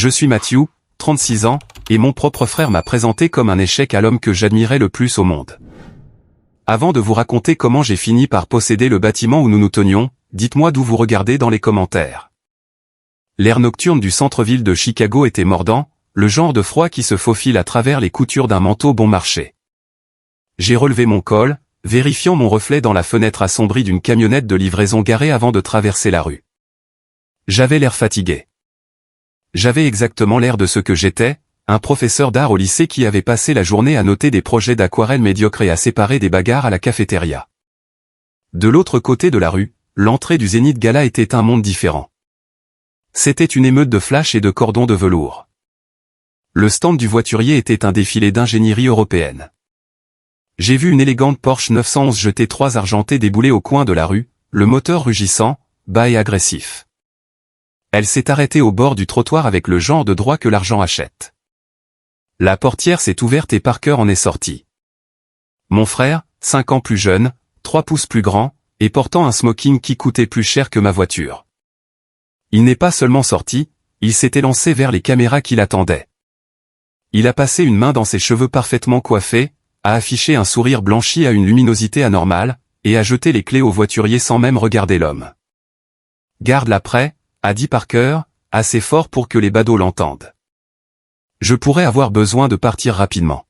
Je suis Matthew, 36 ans, et mon propre frère m'a présenté comme un échec à l'homme que j'admirais le plus au monde. Avant de vous raconter comment j'ai fini par posséder le bâtiment où nous nous tenions, dites-moi d'où vous regardez dans les commentaires. L'air nocturne du centre-ville de Chicago était mordant, le genre de froid qui se faufile à travers les coutures d'un manteau bon marché. J'ai relevé mon col, vérifiant mon reflet dans la fenêtre assombrie d'une camionnette de livraison garée avant de traverser la rue. J'avais l'air fatigué. J'avais exactement l'air de ce que j'étais, un professeur d'art au lycée qui avait passé la journée à noter des projets d'aquarelle médiocres et à séparer des bagarres à la cafétéria. De l'autre côté de la rue, l'entrée du Zénith Gala était un monde différent. C'était une émeute de flash et de cordons de velours. Le stand du voiturier était un défilé d'ingénierie européenne. J'ai vu une élégante Porsche 911 GT3 argentée débouler au coin de la rue, le moteur rugissant, bas et agressif. Elle s'est arrêtée au bord du trottoir avec le genre de droit que l'argent achète. La portière s'est ouverte et Parker en est sorti. Mon frère, 5 ans plus jeune, 3 pouces plus grand, et portant un smoking qui coûtait plus cher que ma voiture. Il n'est pas seulement sorti, il s'est élancé vers les caméras qui l'attendaient. Il a passé une main dans ses cheveux parfaitement coiffés, a affiché un sourire blanchi à une luminosité anormale, et a jeté les clés au voiturier sans même regarder l'homme. « Garde-la près », a dit Parker, assez fort pour que les badauds l'entendent. Je pourrais avoir besoin de partir rapidement.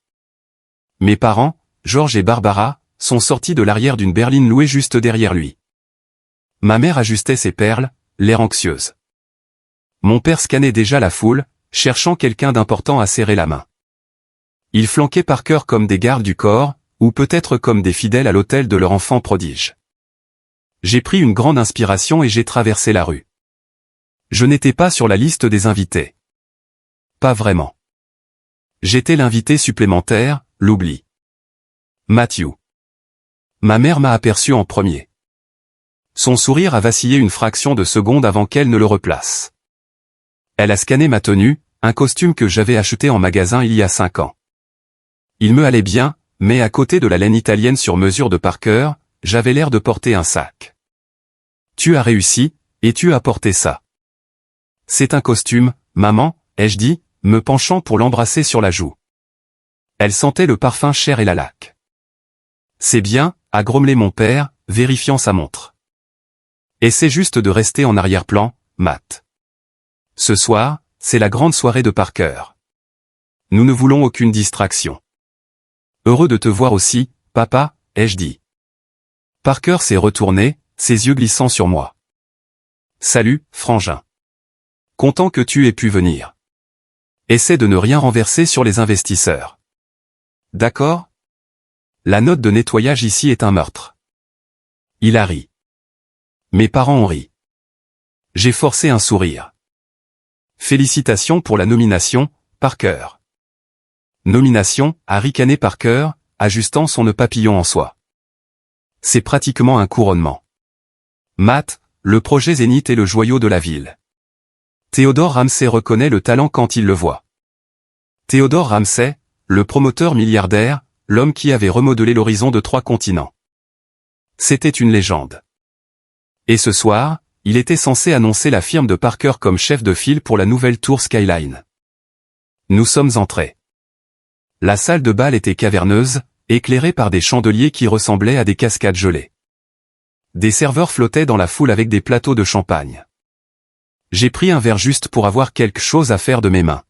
Mes parents, George et Barbara, sont sortis de l'arrière d'une berline louée juste derrière lui. Ma mère ajustait ses perles, l'air anxieuse. Mon père scannait déjà la foule, cherchant quelqu'un d'important à serrer la main. Ils flanquaient Parker comme des gardes du corps, ou peut-être comme des fidèles à l'hôtel de leur enfant prodige. J'ai pris une grande inspiration et j'ai traversé la rue. Je n'étais pas sur la liste des invités. Pas vraiment. J'étais l'invité supplémentaire, l'oubli. Matthew. Ma mère m'a aperçu en premier. Son sourire a vacillé une fraction de seconde avant qu'elle ne le replace. Elle a scanné ma tenue, un costume que j'avais acheté en magasin il y a 5 ans. Il me allait bien, mais à côté de la laine italienne sur mesure de Parker, j'avais l'air de porter un sac. Tu as réussi, et tu as porté ça. C'est un costume, maman, ai-je dit, me penchant pour l'embrasser sur la joue. Elle sentait le parfum cher et la laque. C'est bien, a grommelé mon père, vérifiant sa montre. Essaie juste de rester en arrière-plan, Matt. Ce soir, c'est la grande soirée de Parker. Nous ne voulons aucune distraction. Heureux de te voir aussi, papa, ai-je dit. Parker s'est retourné, ses yeux glissant sur moi. Salut, frangin. Content que tu aies pu venir. Essaie de ne rien renverser sur les investisseurs. D'accord? La note de nettoyage ici est un meurtre. Il a ri. Mes parents ont ri. J'ai forcé un sourire. Félicitations pour la nomination, Parker. Nomination, a ricané Parker, ajustant son nœud papillon en soie. C'est pratiquement un couronnement. Matt, le projet Zénith est le joyau de la ville. Theodore Ramsey reconnaît le talent quand il le voit. Theodore Ramsey, le promoteur milliardaire, l'homme qui avait remodelé l'horizon de 3 continents. C'était une légende. Et ce soir, il était censé annoncer la firme de Parker comme chef de file pour la nouvelle tour Skyline. Nous sommes entrés. La salle de bal était caverneuse, éclairée par des chandeliers qui ressemblaient à des cascades gelées. Des serveurs flottaient dans la foule avec des plateaux de champagne. J'ai pris un verre juste pour avoir quelque chose à faire de mes mains.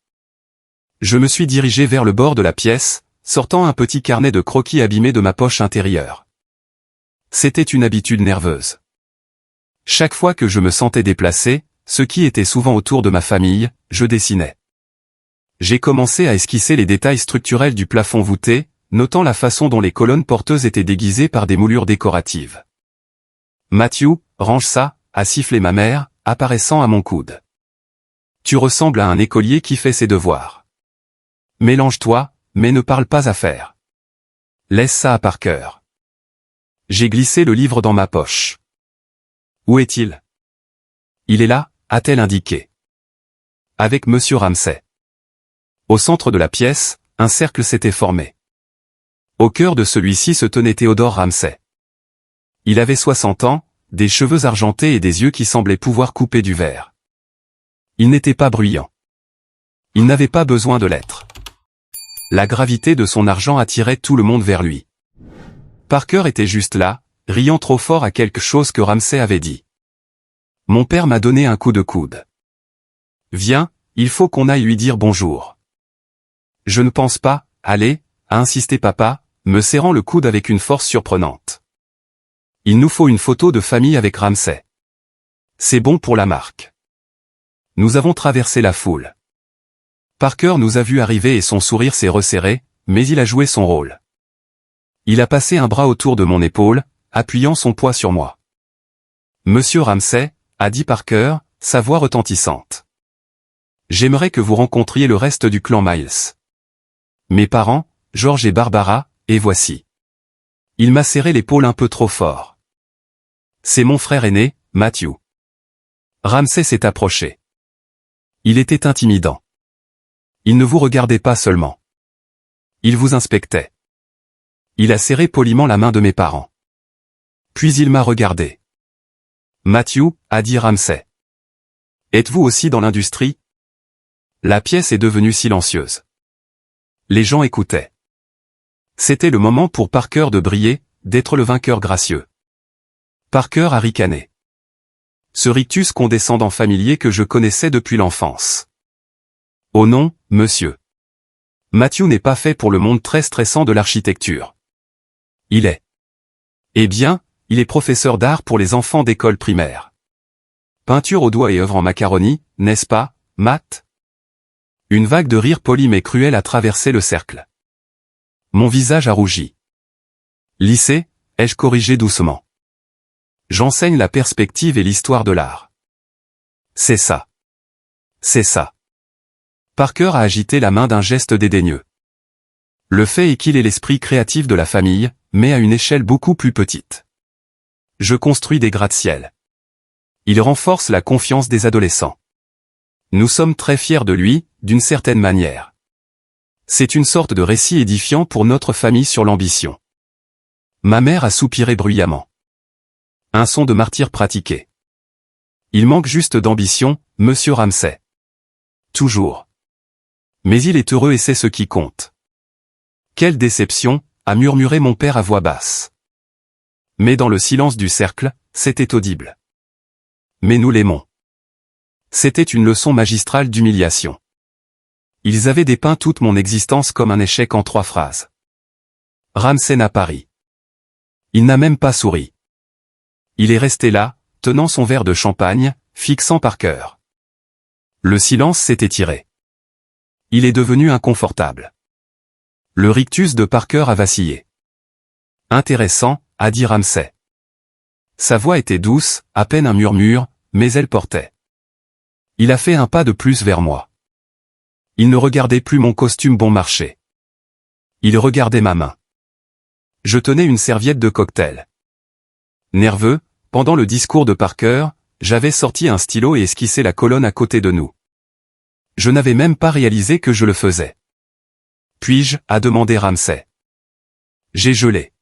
Je me suis dirigé vers le bord de la pièce, sortant un petit carnet de croquis abîmé de ma poche intérieure. C'était une habitude nerveuse. Chaque fois que je me sentais déplacé, ce qui était souvent autour de ma famille, je dessinais. J'ai commencé à esquisser les détails structurels du plafond voûté, notant la façon dont les colonnes porteuses étaient déguisées par des moulures décoratives. Matthew, range ça, a sifflé ma mère, apparaissant à mon coude. Tu ressembles à un écolier qui fait ses devoirs. Mélange-toi, mais ne parle pas affaire. Laisse ça à Parker. J'ai glissé le livre dans ma poche. Où est-il? Il est là, a-t-elle indiqué. Avec Monsieur Ramsey. Au centre de la pièce, un cercle s'était formé. Au cœur de celui-ci se tenait Theodore Ramsey. Il avait 60 ans, des cheveux argentés et des yeux qui semblaient pouvoir couper du verre. Il n'était pas bruyant. Il n'avait pas besoin de l'être. La gravité de son argent attirait tout le monde vers lui. Parker était juste là, riant trop fort à quelque chose que Ramsay avait dit. Mon père m'a donné un coup de coude. Viens, il faut qu'on aille lui dire bonjour. Je ne pense pas, allez, a insisté papa, me serrant le coude avec une force surprenante. Il nous faut une photo de famille avec Ramsay. C'est bon pour la marque. Nous avons traversé la foule. Parker nous a vus arriver et son sourire s'est resserré, mais il a joué son rôle. Il a passé un bras autour de mon épaule, appuyant son poids sur moi. Monsieur Ramsay, a dit Parker, sa voix retentissante. J'aimerais que vous rencontriez le reste du clan Miles. Mes parents, George et Barbara, et voici. Il m'a serré l'épaule un peu trop fort. C'est mon frère aîné, Matthew. Ramsay s'est approché. Il était intimidant. Il ne vous regardait pas seulement. Il vous inspectait. Il a serré poliment la main de mes parents. Puis il m'a regardé. Matthew, a dit Ramsay. Êtes-vous aussi dans l'industrie? La pièce est devenue silencieuse. Les gens écoutaient. C'était le moment pour Parker de briller, d'être le vainqueur gracieux. Parker a ricané. Ce rictus condescendant familier que je connaissais depuis l'enfance. Oh non, monsieur. Matthew n'est pas fait pour le monde très stressant de l'architecture. Il est. Eh bien, il est professeur d'art pour les enfants d'école primaire. Peinture au doigt et œuvre en macaroni, n'est-ce pas, Matt? Une vague de rire poli mais cruel a traversé le cercle. Mon visage a rougi. Lycée, ai-je corrigé doucement. J'enseigne la perspective et l'histoire de l'art. C'est ça. C'est ça. Parker a agité la main d'un geste dédaigneux. Le fait est qu'il est l'esprit créatif de la famille, mais à une échelle beaucoup plus petite. Je construis des gratte-ciel. Il renforce la confiance des adolescents. Nous sommes très fiers de lui, d'une certaine manière. C'est une sorte de récit édifiant pour notre famille sur l'ambition. Ma mère a soupiré bruyamment. Un son de martyr pratiqué. Il manque juste d'ambition, monsieur Ramsay. Toujours. Mais il est heureux et c'est ce qui compte. Quelle déception, a murmuré mon père à voix basse. Mais dans le silence du cercle, c'était audible. Mais nous l'aimons. C'était une leçon magistrale d'humiliation. Ils avaient dépeint toute mon existence comme un échec en 3 phrases. Ramsay n'a pas ri. Il n'a même pas souri. Il est resté là, tenant son verre de champagne, fixant Parker. Le silence s'est étiré. Il est devenu inconfortable. Le rictus de Parker a vacillé. Intéressant, a dit Ramsay. Sa voix était douce, à peine un murmure, mais elle portait. Il a fait un pas de plus vers moi. Il ne regardait plus mon costume bon marché. Il regardait ma main. Je tenais une serviette de cocktail. Nerveux, pendant le discours de Parker, j'avais sorti un stylo et esquissé la colonne à côté de nous. Je n'avais même pas réalisé que je le faisais. Puis-je, a demandé Ramsay. J'ai gelé.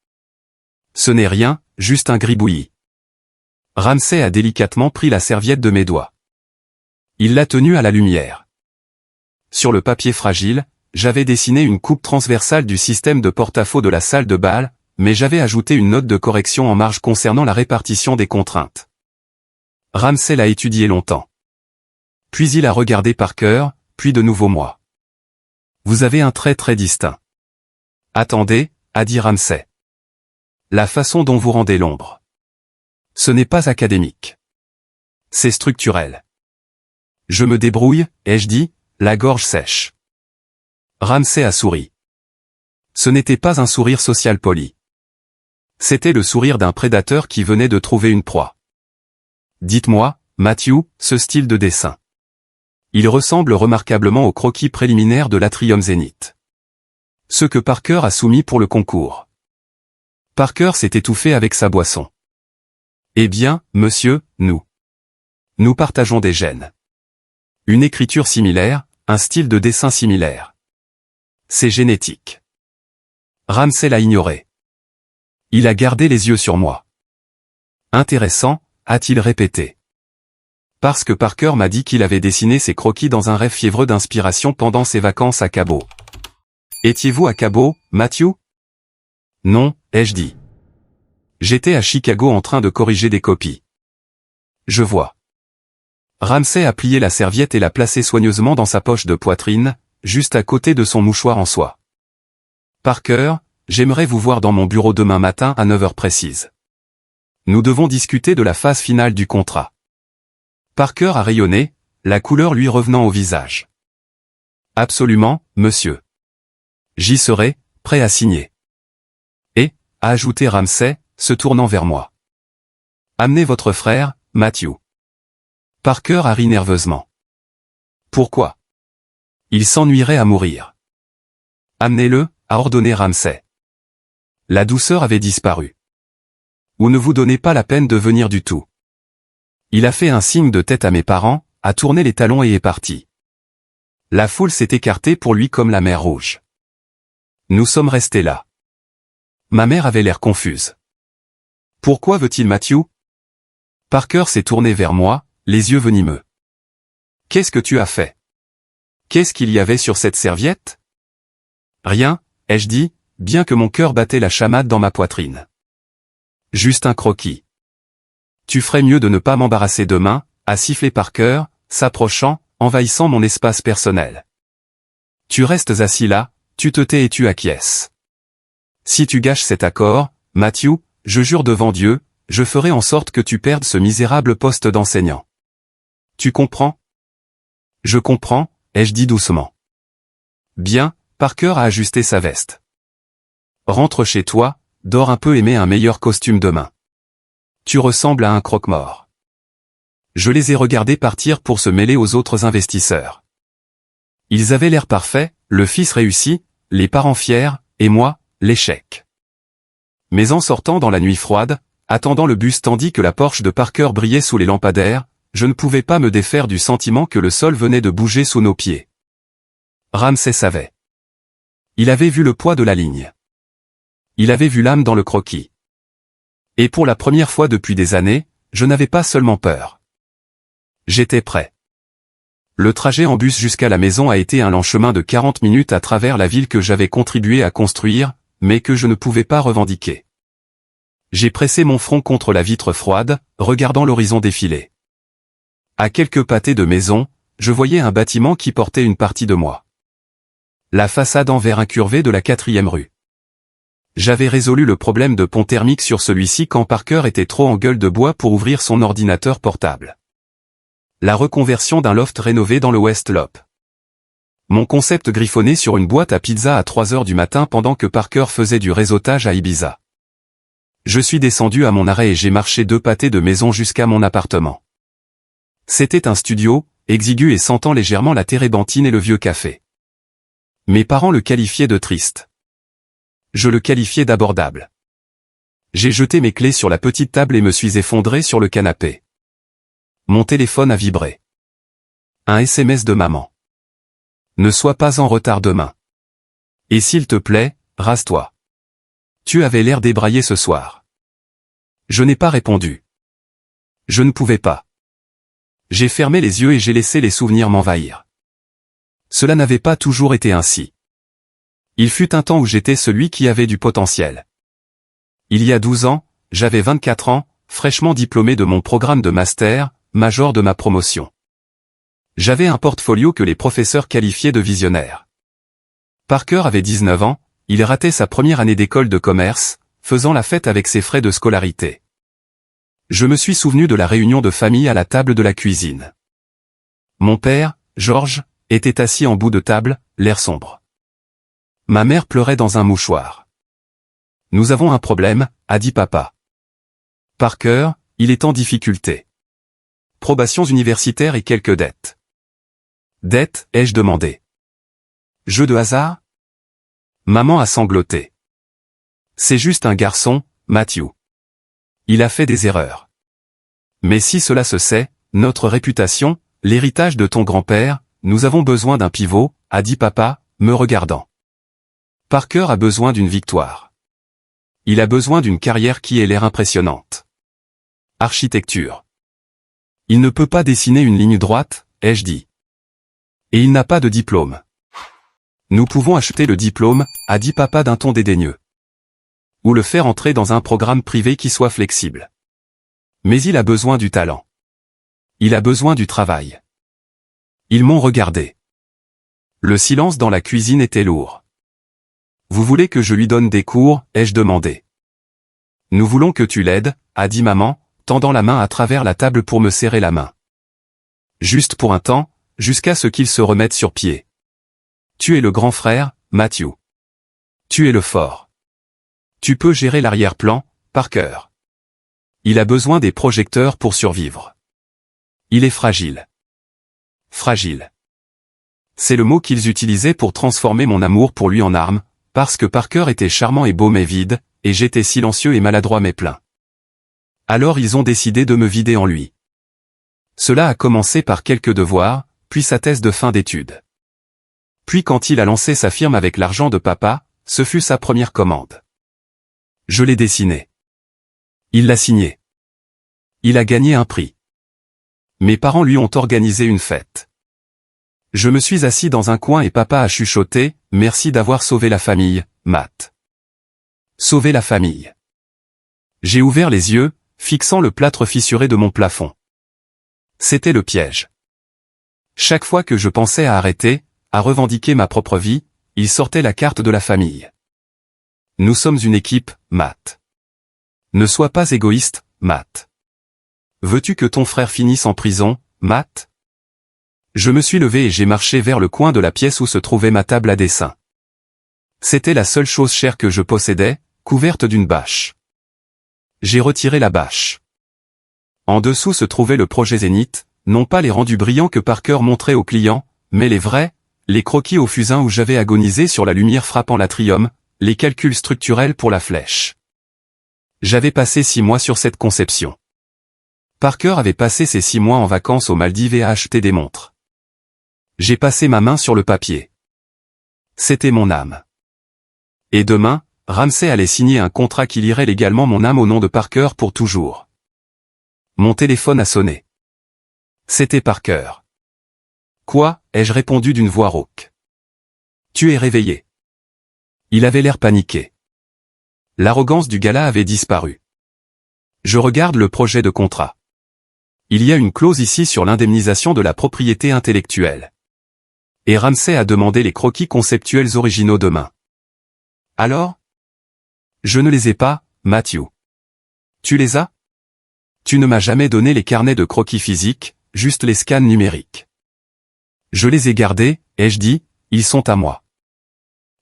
Ce n'est rien, juste un gribouillis. Ramsay a délicatement pris la serviette de mes doigts. Il l'a tenue à la lumière. Sur le papier fragile, j'avais dessiné une coupe transversale du système de porte-à-faux de la salle de bal, mais j'avais ajouté une note de correction en marge concernant la répartition des contraintes. Ramsay l'a étudié longtemps. Puis il a regardé Parker, puis de nouveau moi. Vous avez un trait très distinct. Attendez, a dit Ramsay. La façon dont vous rendez l'ombre. Ce n'est pas académique. C'est structurel. Je me débrouille, ai-je dit, la gorge sèche. Ramsay a souri. Ce n'était pas un sourire social poli. C'était le sourire d'un prédateur qui venait de trouver une proie. Dites-moi, Matthew, ce style de dessin. Il ressemble remarquablement au croquis préliminaire de l'Atrium Zénith. Ce que Parker a soumis pour le concours. Parker s'est étouffé avec sa boisson. Eh bien, monsieur, nous partageons des gènes. Une écriture similaire, un style de dessin similaire. C'est génétique. Ramsay l'a ignoré. Il a gardé les yeux sur moi. Intéressant, a-t-il répété. Parce que Parker m'a dit qu'il avait dessiné ses croquis dans un rêve fiévreux d'inspiration pendant ses vacances à Cabo. Étiez-vous à Cabo, Matthew? Non, ai-je dit. J'étais à Chicago en train de corriger des copies. Je vois. Ramsay a plié la serviette et l'a placée soigneusement dans sa poche de poitrine, juste à côté de son mouchoir en soie. Parker, j'aimerais vous voir dans mon bureau demain matin à 9 heures précises. Nous devons discuter de la phase finale du contrat. Parker a rayonné, la couleur lui revenant au visage. Absolument, monsieur. J'y serai, prêt à signer. Et, a ajouté Ramsay, se tournant vers moi. Amenez votre frère, Matthew. Parker a ri nerveusement. Pourquoi? Il s'ennuierait à mourir. Amenez-le, a ordonné Ramsay. La douceur avait disparu. Ou ne vous donnez pas la peine de venir du tout. Il a fait un signe de tête à mes parents, a tourné les talons et est parti. La foule s'est écartée pour lui comme la mer Rouge. Nous sommes restés là. Ma mère avait l'air confuse. Pourquoi veut-il Matthew? Parker s'est tourné vers moi, les yeux venimeux. Qu'est-ce que tu as fait? Qu'est-ce qu'il y avait sur cette serviette? Rien, ai-je dit, bien que mon cœur battait la chamade dans ma poitrine. Juste un croquis. Tu ferais mieux de ne pas m'embarrasser demain, a sifflé Parker, s'approchant, envahissant mon espace personnel. Tu restes assis là, tu te tais et tu acquiesces. Si tu gâches cet accord, Matthew, je jure devant Dieu, je ferai en sorte que tu perdes ce misérable poste d'enseignant. Tu comprends? Je comprends, ai-je dit doucement. Bien, Parker a ajusté sa veste. Rentre chez toi, dors un peu et mets un meilleur costume demain. Tu ressembles à un croque-mort. Je les ai regardés partir pour se mêler aux autres investisseurs. Ils avaient l'air parfait, le fils réussi, les parents fiers, et moi, l'échec. Mais en sortant dans la nuit froide, attendant le bus tandis que la Porsche de Parker brillait sous les lampadaires, je ne pouvais pas me défaire du sentiment que le sol venait de bouger sous nos pieds. Ramsay savait. Il avait vu le poids de la ligne. Il avait vu l'âme dans le croquis. Et pour la première fois depuis des années, je n'avais pas seulement peur. J'étais prêt. Le trajet en bus jusqu'à la maison a été un lent chemin de 40 minutes à travers la ville que j'avais contribué à construire, mais que je ne pouvais pas revendiquer. J'ai pressé mon front contre la vitre froide, regardant l'horizon défiler. À quelques pâtés de maison, je voyais un bâtiment qui portait une partie de moi. La façade en verre incurvé de la 4e rue. J'avais résolu le problème de pont thermique sur celui-ci quand Parker était trop en gueule de bois pour ouvrir son ordinateur portable. La reconversion d'un loft rénové dans le West Loop. Mon concept griffonné sur une boîte à pizza à 3 heures du matin pendant que Parker faisait du réseautage à Ibiza. Je suis descendu à mon arrêt et j'ai marché 2 pâtés de maison jusqu'à mon appartement. C'était un studio, exigu et sentant légèrement la térébenthine et le vieux café. Mes parents le qualifiaient de triste. Je le qualifiais d'abordable. J'ai jeté mes clés sur la petite table et me suis effondré sur le canapé. Mon téléphone a vibré. Un SMS de maman. Ne sois pas en retard demain. Et s'il te plaît, rase-toi. Tu avais l'air débraillé ce soir. Je n'ai pas répondu. Je ne pouvais pas. J'ai fermé les yeux et j'ai laissé les souvenirs m'envahir. Cela n'avait pas toujours été ainsi. Il fut un temps où j'étais celui qui avait du potentiel. Il y a 12 ans, j'avais 24 ans, fraîchement diplômé de mon programme de master, major de ma promotion. J'avais un portfolio que les professeurs qualifiaient de visionnaire. Parker avait 19 ans, il ratait sa première année d'école de commerce, faisant la fête avec ses frais de scolarité. Je me suis souvenu de la réunion de famille à la table de la cuisine. Mon père, George, était assis en bout de table, l'air sombre. Ma mère pleurait dans un mouchoir. Nous avons un problème, a dit papa. Parker, il est en difficulté. Probations universitaires et quelques dettes. Dettes, ai-je demandé. Jeu de hasard? Maman a sangloté. C'est juste un garçon, Matthew. Il a fait des erreurs. Mais si cela se sait, notre réputation, l'héritage de ton grand-père, nous avons besoin d'un pivot, a dit papa, me regardant. Parker a besoin d'une victoire. Il a besoin d'une carrière qui ait l'air impressionnante. Architecture. Il ne peut pas dessiner une ligne droite, ai-je dit. Et il n'a pas de diplôme. Nous pouvons acheter le diplôme, a dit papa d'un ton dédaigneux. Ou le faire entrer dans un programme privé qui soit flexible. Mais il a besoin du talent. Il a besoin du travail. Ils m'ont regardé. Le silence dans la cuisine était lourd. Vous voulez que je lui donne des cours, ai-je demandé. Nous voulons que tu l'aides, a dit maman, tendant la main à travers la table pour me serrer la main. Juste pour un temps, jusqu'à ce qu'il se remette sur pied. Tu es le grand frère, Matthew. Tu es le fort. Tu peux gérer l'arrière-plan, Parker. Il a besoin des projecteurs pour survivre. Il est fragile. Fragile. C'est le mot qu'ils utilisaient pour transformer mon amour pour lui en arme, parce que Parker était charmant et beau mais vide, et j'étais silencieux et maladroit mais plein. Alors ils ont décidé de me vider en lui. Cela a commencé par quelques devoirs, puis sa thèse de fin d'études. Puis quand il a lancé sa firme avec l'argent de papa, ce fut sa première commande. Je l'ai dessiné. Il l'a signé. Il a gagné un prix. Mes parents lui ont organisé une fête. Je me suis assis dans un coin et papa a chuchoté, « Merci d'avoir sauvé la famille, Matt. » Sauver la famille. J'ai ouvert les yeux, fixant le plâtre fissuré de mon plafond. C'était le piège. Chaque fois que je pensais à arrêter, à revendiquer ma propre vie, il sortait la carte de la famille. Nous sommes une équipe, Matt. Ne sois pas égoïste, Matt. Veux-tu que ton frère finisse en prison, Matt? Je me suis levé et j'ai marché vers le coin de la pièce où se trouvait ma table à dessin. C'était la seule chose chère que je possédais, couverte d'une bâche. J'ai retiré la bâche. En dessous se trouvait le projet Zénith, non pas les rendus brillants que Parker montrait aux clients, mais les vrais, les croquis au fusain où j'avais agonisé sur la lumière frappant l'atrium, les calculs structurels pour la flèche. J'avais passé 6 mois sur cette conception. Parker avait passé ses 6 mois en vacances aux Maldives et a acheté des montres. J'ai passé ma main sur le papier. C'était mon âme. Et demain, Ramsey allait signer un contrat qui lirait légalement mon âme au nom de Parker pour toujours. Mon téléphone a sonné. C'était Parker. Quoi, ai-je répondu d'une voix rauque. Tu es réveillé. Il avait l'air paniqué. L'arrogance du gars-là avait disparu. Je regarde le projet de contrat. Il y a une clause ici sur l'indemnisation de la propriété intellectuelle. Et Ramsey a demandé les croquis conceptuels originaux demain. Alors? Je ne les ai pas, Matthew. Tu les as? Tu ne m'as jamais donné les carnets de croquis physiques, juste les scans numériques. Je les ai gardés, ai-je dit, ils sont à moi.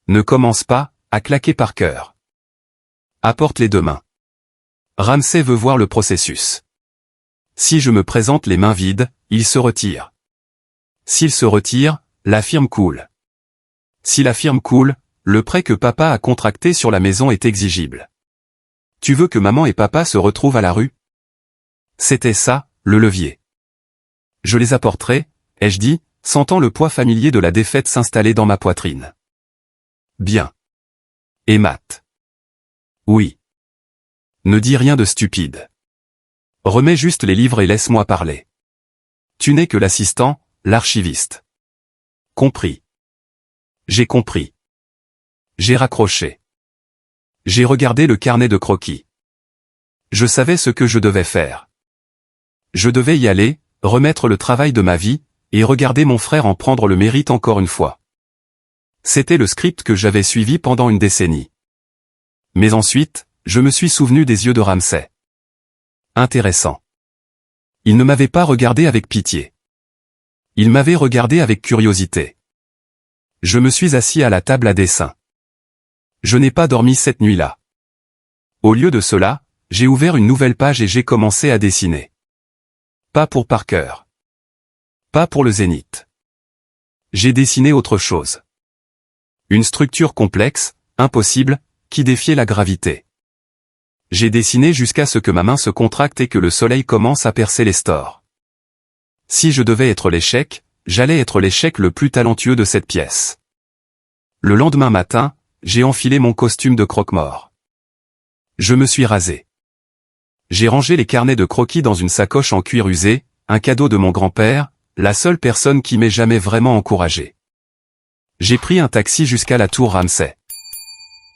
Ne commence pas, à claquer Parker. Apporte-les demain. Ramsey veut voir le processus. Si je me présente les mains vides, il se retire. S'il se retire, la firme coule. Si la firme coule, le prêt que papa a contracté sur la maison est exigible. Tu veux que maman et papa se retrouvent à la rue? C'était ça, le levier. Je les apporterai, ai-je dit, sentant le poids familier de la défaite s'installer dans ma poitrine. Bien. Et Matt? Oui. Ne dis rien de stupide. Remets juste les livres et laisse-moi parler. Tu n'es que l'assistant, l'archiviste. Compris. J'ai compris. J'ai raccroché. J'ai regardé le carnet de croquis. Je savais ce que je devais faire. Je devais y aller, remettre le travail de ma vie, et regarder mon frère en prendre le mérite encore une fois. C'était le script que j'avais suivi pendant une décennie. Mais ensuite, je me suis souvenu des yeux de Ramsey. Intéressant. Il ne m'avait pas regardé avec pitié. Il m'avait regardé avec curiosité. Je me suis assis à la table à dessin. Je n'ai pas dormi cette nuit-là. Au lieu de cela, j'ai ouvert une nouvelle page et j'ai commencé à dessiner. Pas pour Parker. Pas pour le Zénith. J'ai dessiné autre chose. Une structure complexe, impossible, qui défiait la gravité. J'ai dessiné jusqu'à ce que ma main se contracte et que le soleil commence à percer les stores. Si je devais être l'échec, j'allais être l'échec le plus talentueux de cette pièce. Le lendemain matin, j'ai enfilé mon costume de croque-mort. Je me suis rasé. J'ai rangé les carnets de croquis dans une sacoche en cuir usé, un cadeau de mon grand-père, la seule personne qui m'ait jamais vraiment encouragé. J'ai pris un taxi jusqu'à la tour Ramsay.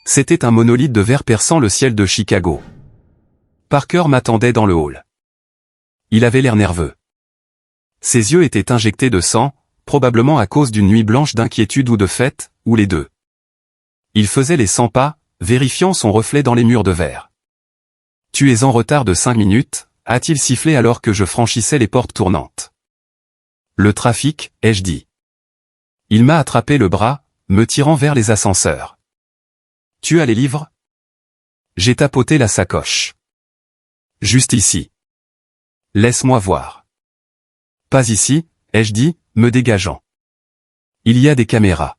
C'était un monolithe de verre perçant le ciel de Chicago. Parker m'attendait dans le hall. Il avait l'air nerveux. Ses yeux étaient injectés de sang, probablement à cause d'une nuit blanche d'inquiétude ou de fête, ou les deux. Il faisait les 100 pas, vérifiant son reflet dans les murs de verre. « Tu es en retard de 5 minutes », a-t-il sifflé alors que je franchissais les portes tournantes. « Le trafic », ai-je dit. Il m'a attrapé le bras, me tirant vers les ascenseurs. « Tu as les livres ?» J'ai tapoté la sacoche. « Juste ici. »« Laisse-moi voir. »« Pas ici », ai-je dit, me dégageant. « Il y a des caméras. »«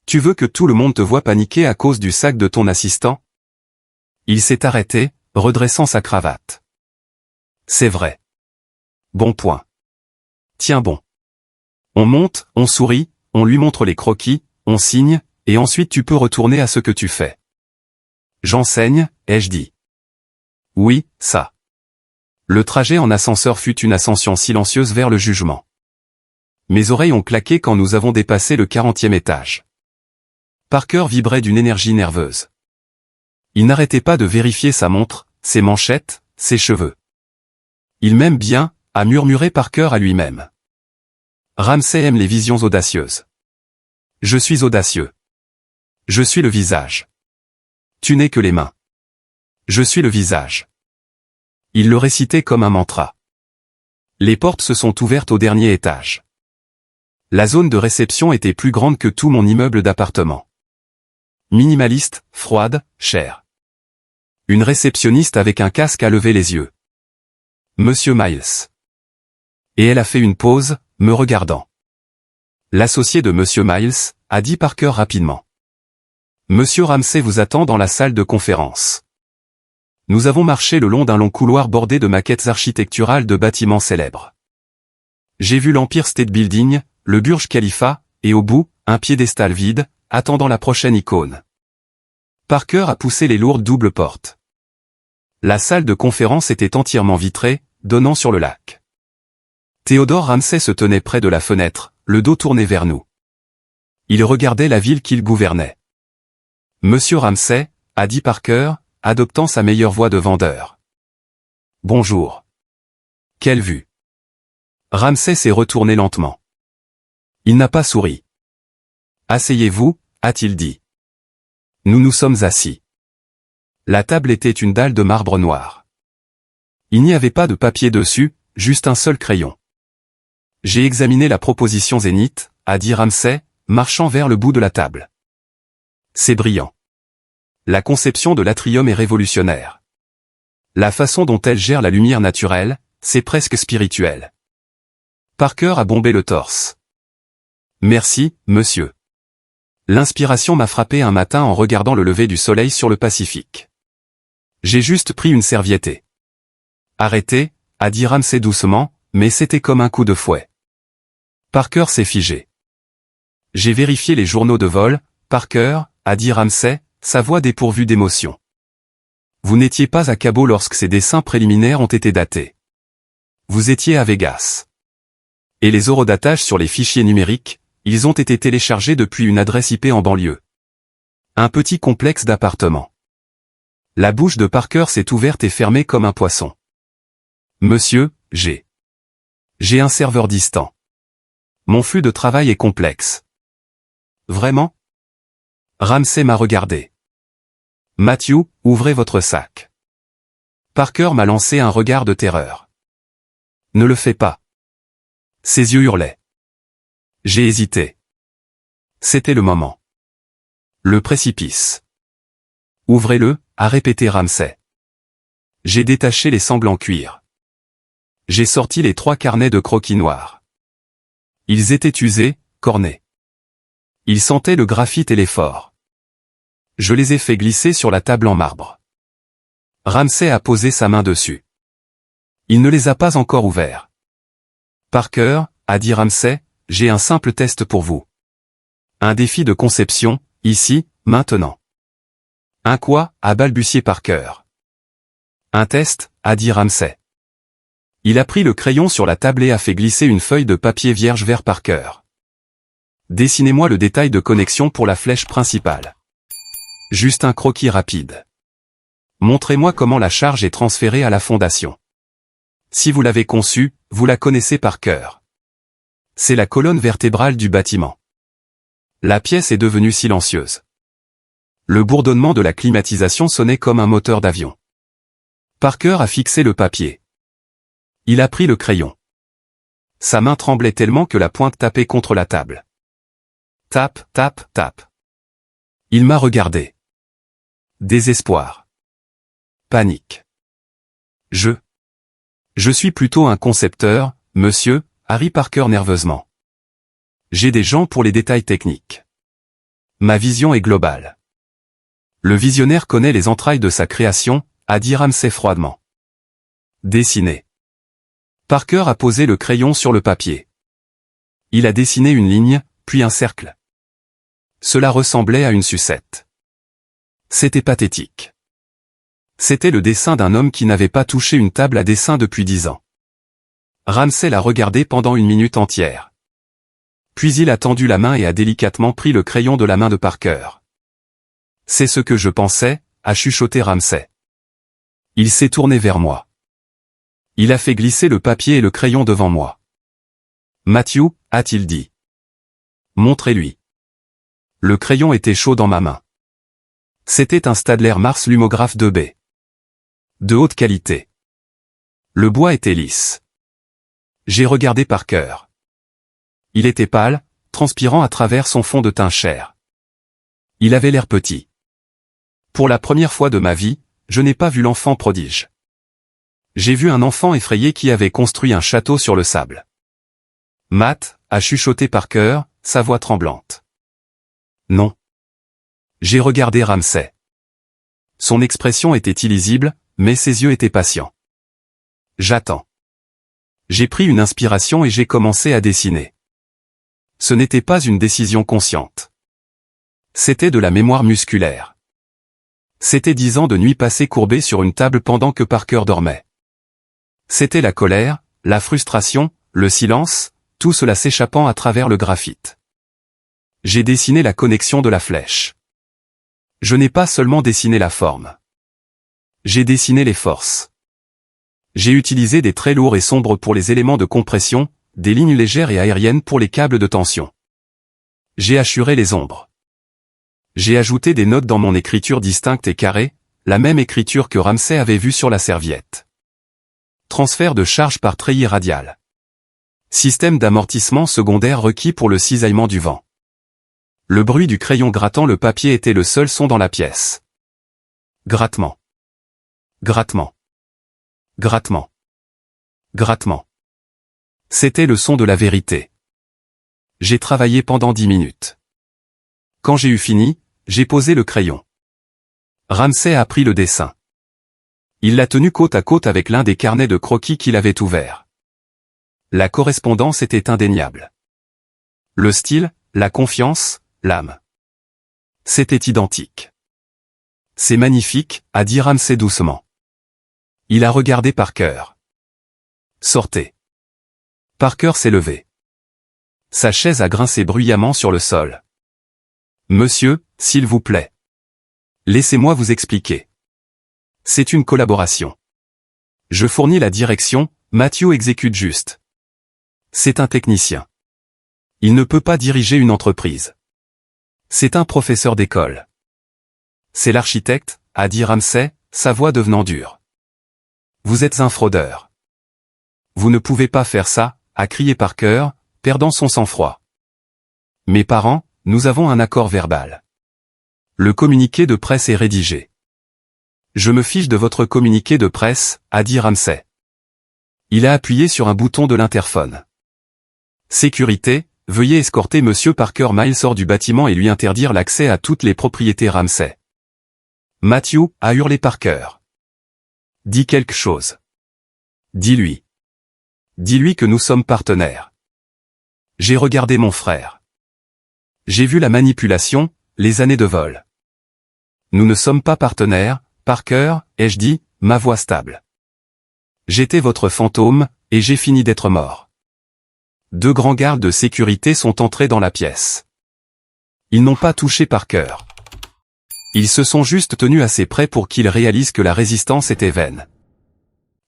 Tu veux que tout le monde te voie paniquer à cause du sac de ton assistant ?» Il s'est arrêté, redressant sa cravate. « C'est vrai. Bon point. Tiens bon. » On monte, on sourit, on lui montre les croquis, on signe, et ensuite tu peux retourner à ce que tu fais. J'enseigne, ai-je dit. Oui, ça. Le trajet en ascenseur fut une ascension silencieuse vers le jugement. Mes oreilles ont claqué quand nous avons dépassé le 40e étage. Parker vibrait d'une énergie nerveuse. Il n'arrêtait pas de vérifier sa montre, ses manchettes, ses cheveux. Il m'aime bien, a murmuré Parker à lui-même. Ramsay aime les visions audacieuses. Je suis audacieux. Je suis le visage. Tu n'es que les mains. Je suis le visage. Il le récitait comme un mantra. Les portes se sont ouvertes au dernier étage. La zone de réception était plus grande que tout mon immeuble d'appartement. Minimaliste, froide, chère. Une réceptionniste avec un casque a levé les yeux. Monsieur Miles. Et elle a fait une pause, me regardant. L'associé de Monsieur Miles, a dit Parker rapidement. Monsieur Ramsay vous attend dans la salle de conférence. Nous avons marché le long d'un long couloir bordé de maquettes architecturales de bâtiments célèbres. J'ai vu l'Empire State Building, le Burj Khalifa, et au bout, un piédestal vide, attendant la prochaine icône. Parker a poussé les lourdes doubles portes. La salle de conférence était entièrement vitrée, donnant sur le lac. Theodore Ramsay se tenait près de la fenêtre, le dos tourné vers nous. Il regardait la ville qu'il gouvernait. Monsieur Ramsay, a dit Parker, adoptant sa meilleure voix de vendeur. Bonjour. Quelle vue. Ramsay s'est retourné lentement. Il n'a pas souri. Asseyez-vous, a-t-il dit. Nous nous sommes assis. La table était une dalle de marbre noir. Il n'y avait pas de papier dessus, juste un seul crayon. J'ai examiné la proposition Zénith, a dit Ramsay, marchant vers le bout de la table. C'est brillant. La conception de l'atrium est révolutionnaire. La façon dont elle gère la lumière naturelle, c'est presque spirituel. Parker a bombé le torse. Merci, monsieur. L'inspiration m'a frappé un matin en regardant le lever du soleil sur le Pacifique. J'ai juste pris une serviette. Arrêtez, a dit Ramsay doucement, mais c'était comme un coup de fouet. Parker s'est figé. J'ai vérifié les journaux de vol, Parker, a dit Ramsay, sa voix dépourvue d'émotion. Vous n'étiez pas à Cabo lorsque ces dessins préliminaires ont été datés. Vous étiez à Vegas. Et les horodatages sur les fichiers numériques, ils ont été téléchargés depuis une adresse IP en banlieue. Un petit complexe d'appartements. La bouche de Parker s'est ouverte et fermée comme un poisson. Monsieur, j'ai un serveur distant. Mon flux de travail est complexe. Vraiment? Ramsay m'a regardé. Matthew, ouvrez votre sac. Parker m'a lancé un regard de terreur. Ne le fais pas. Ses yeux hurlaient. J'ai hésité. C'était le moment. Le précipice. Ouvrez-le, a répété Ramsay. J'ai détaché les sangles en cuir. J'ai sorti les 3 carnets de croquis noirs. Ils étaient usés, cornés. Ils sentaient le graphite et l'effort. Je les ai fait glisser sur la table en marbre. Ramsay a posé sa main dessus. Il ne les a pas encore ouverts. Parker, a dit Ramsay, j'ai un simple test pour vous. Un défi de conception, ici, maintenant. Un quoi, a balbutié Parker. Un test, a dit Ramsay. Il a pris le crayon sur la table et a fait glisser une feuille de papier vierge vers Parker. Dessinez-moi le détail de connexion pour la flèche principale. Juste un croquis rapide. Montrez-moi comment la charge est transférée à la fondation. Si vous l'avez conçue, vous la connaissez par cœur. C'est la colonne vertébrale du bâtiment. La pièce est devenue silencieuse. Le bourdonnement de la climatisation sonnait comme un moteur d'avion. Parker a fixé le papier. Il a pris le crayon. Sa main tremblait tellement que la pointe tapait contre la table. Tape, tape, tape. Il m'a regardé. Désespoir. Panique. Je suis plutôt un concepteur, monsieur, Harry Parker nerveusement. J'ai des gens pour les détails techniques. Ma vision est globale. Le visionnaire connaît les entrailles de sa création, a dit Ramsay froidement. Dessiner. Parker a posé le crayon sur le papier. Il a dessiné une ligne, puis un cercle. Cela ressemblait à une sucette. C'était pathétique. C'était le dessin d'un homme qui n'avait pas touché une table à dessin depuis 10 ans. Ramsay l'a regardé pendant une minute entière. Puis il a tendu la main et a délicatement pris le crayon de la main de Parker. C'est ce que je pensais, a chuchoté Ramsay. Il s'est tourné vers moi. Il a fait glisser le papier et le crayon devant moi. Matthew, a-t-il dit. Montrez-lui. Le crayon était chaud dans ma main. C'était un Staedtler Mars Lumographe 2B. De haute qualité. Le bois était lisse. J'ai regardé Parker. Il était pâle, transpirant à travers son fond de teint chair. Il avait l'air petit. Pour la première fois de ma vie, je n'ai pas vu l'enfant prodige. J'ai vu un enfant effrayé qui avait construit un château sur le sable. Matt, a chuchoté Parker, sa voix tremblante. Non. J'ai regardé Ramsay. Son expression était illisible, mais ses yeux étaient patients. J'attends. J'ai pris une inspiration et j'ai commencé à dessiner. Ce n'était pas une décision consciente. C'était de la mémoire musculaire. C'était 10 ans de nuit passées courbées sur une table pendant que Parker dormait. C'était la colère, la frustration, le silence, tout cela s'échappant à travers le graphite. J'ai dessiné la connexion de la flèche. Je n'ai pas seulement dessiné la forme. J'ai dessiné les forces. J'ai utilisé des traits lourds et sombres pour les éléments de compression, des lignes légères et aériennes pour les câbles de tension. J'ai hachuré les ombres. J'ai ajouté des notes dans mon écriture distincte et carrée, la même écriture que Ramsay avait vue sur la serviette. Transfert de charge par treillis radial. Système d'amortissement secondaire requis pour le cisaillement du vent. Le bruit du crayon grattant le papier était le seul son dans la pièce. Grattement. Grattement. Grattement. Grattement. C'était le son de la vérité. J'ai travaillé pendant 10 minutes. Quand j'ai eu fini, j'ai posé le crayon. Ramsay a pris le dessin. Il l'a tenu côte à côte avec l'un des carnets de croquis qu'il avait ouverts. La correspondance était indéniable. Le style, la confiance, l'âme. C'était identique. C'est magnifique, a dit Ramsay doucement. Il a regardé Parker. Sortez. Parker s'est levé. Sa chaise a grincé bruyamment sur le sol. Monsieur, s'il vous plaît. Laissez-moi vous expliquer. C'est une collaboration. Je fournis la direction, Matthew exécute juste. C'est un technicien. Il ne peut pas diriger une entreprise. C'est un professeur d'école. C'est l'architecte, a dit Ramsay, sa voix devenant dure. Vous êtes un fraudeur. Vous ne pouvez pas faire ça, a crié Parker, perdant son sang-froid. Mes parents, nous avons un accord verbal. Le communiqué de presse est rédigé. Je me fiche de votre communiqué de presse, a dit Ramsay. Il a appuyé sur un bouton de l'interphone. Sécurité, veuillez escorter Monsieur Parker Miles hors du bâtiment et lui interdire l'accès à toutes les propriétés Ramsay. Matthew, a hurlé Parker. Dis quelque chose. Dis-lui. Dis-lui que nous sommes partenaires. J'ai regardé mon frère. J'ai vu la manipulation, les années de vol. Nous ne sommes pas partenaires, Parker, ai-je dit, ma voix stable. J'étais votre fantôme, et j'ai fini d'être mort. 2 grands gardes de sécurité sont entrés dans la pièce. Ils n'ont pas touché Parker. Ils se sont juste tenus assez près pour qu'ils réalisent que la résistance était vaine.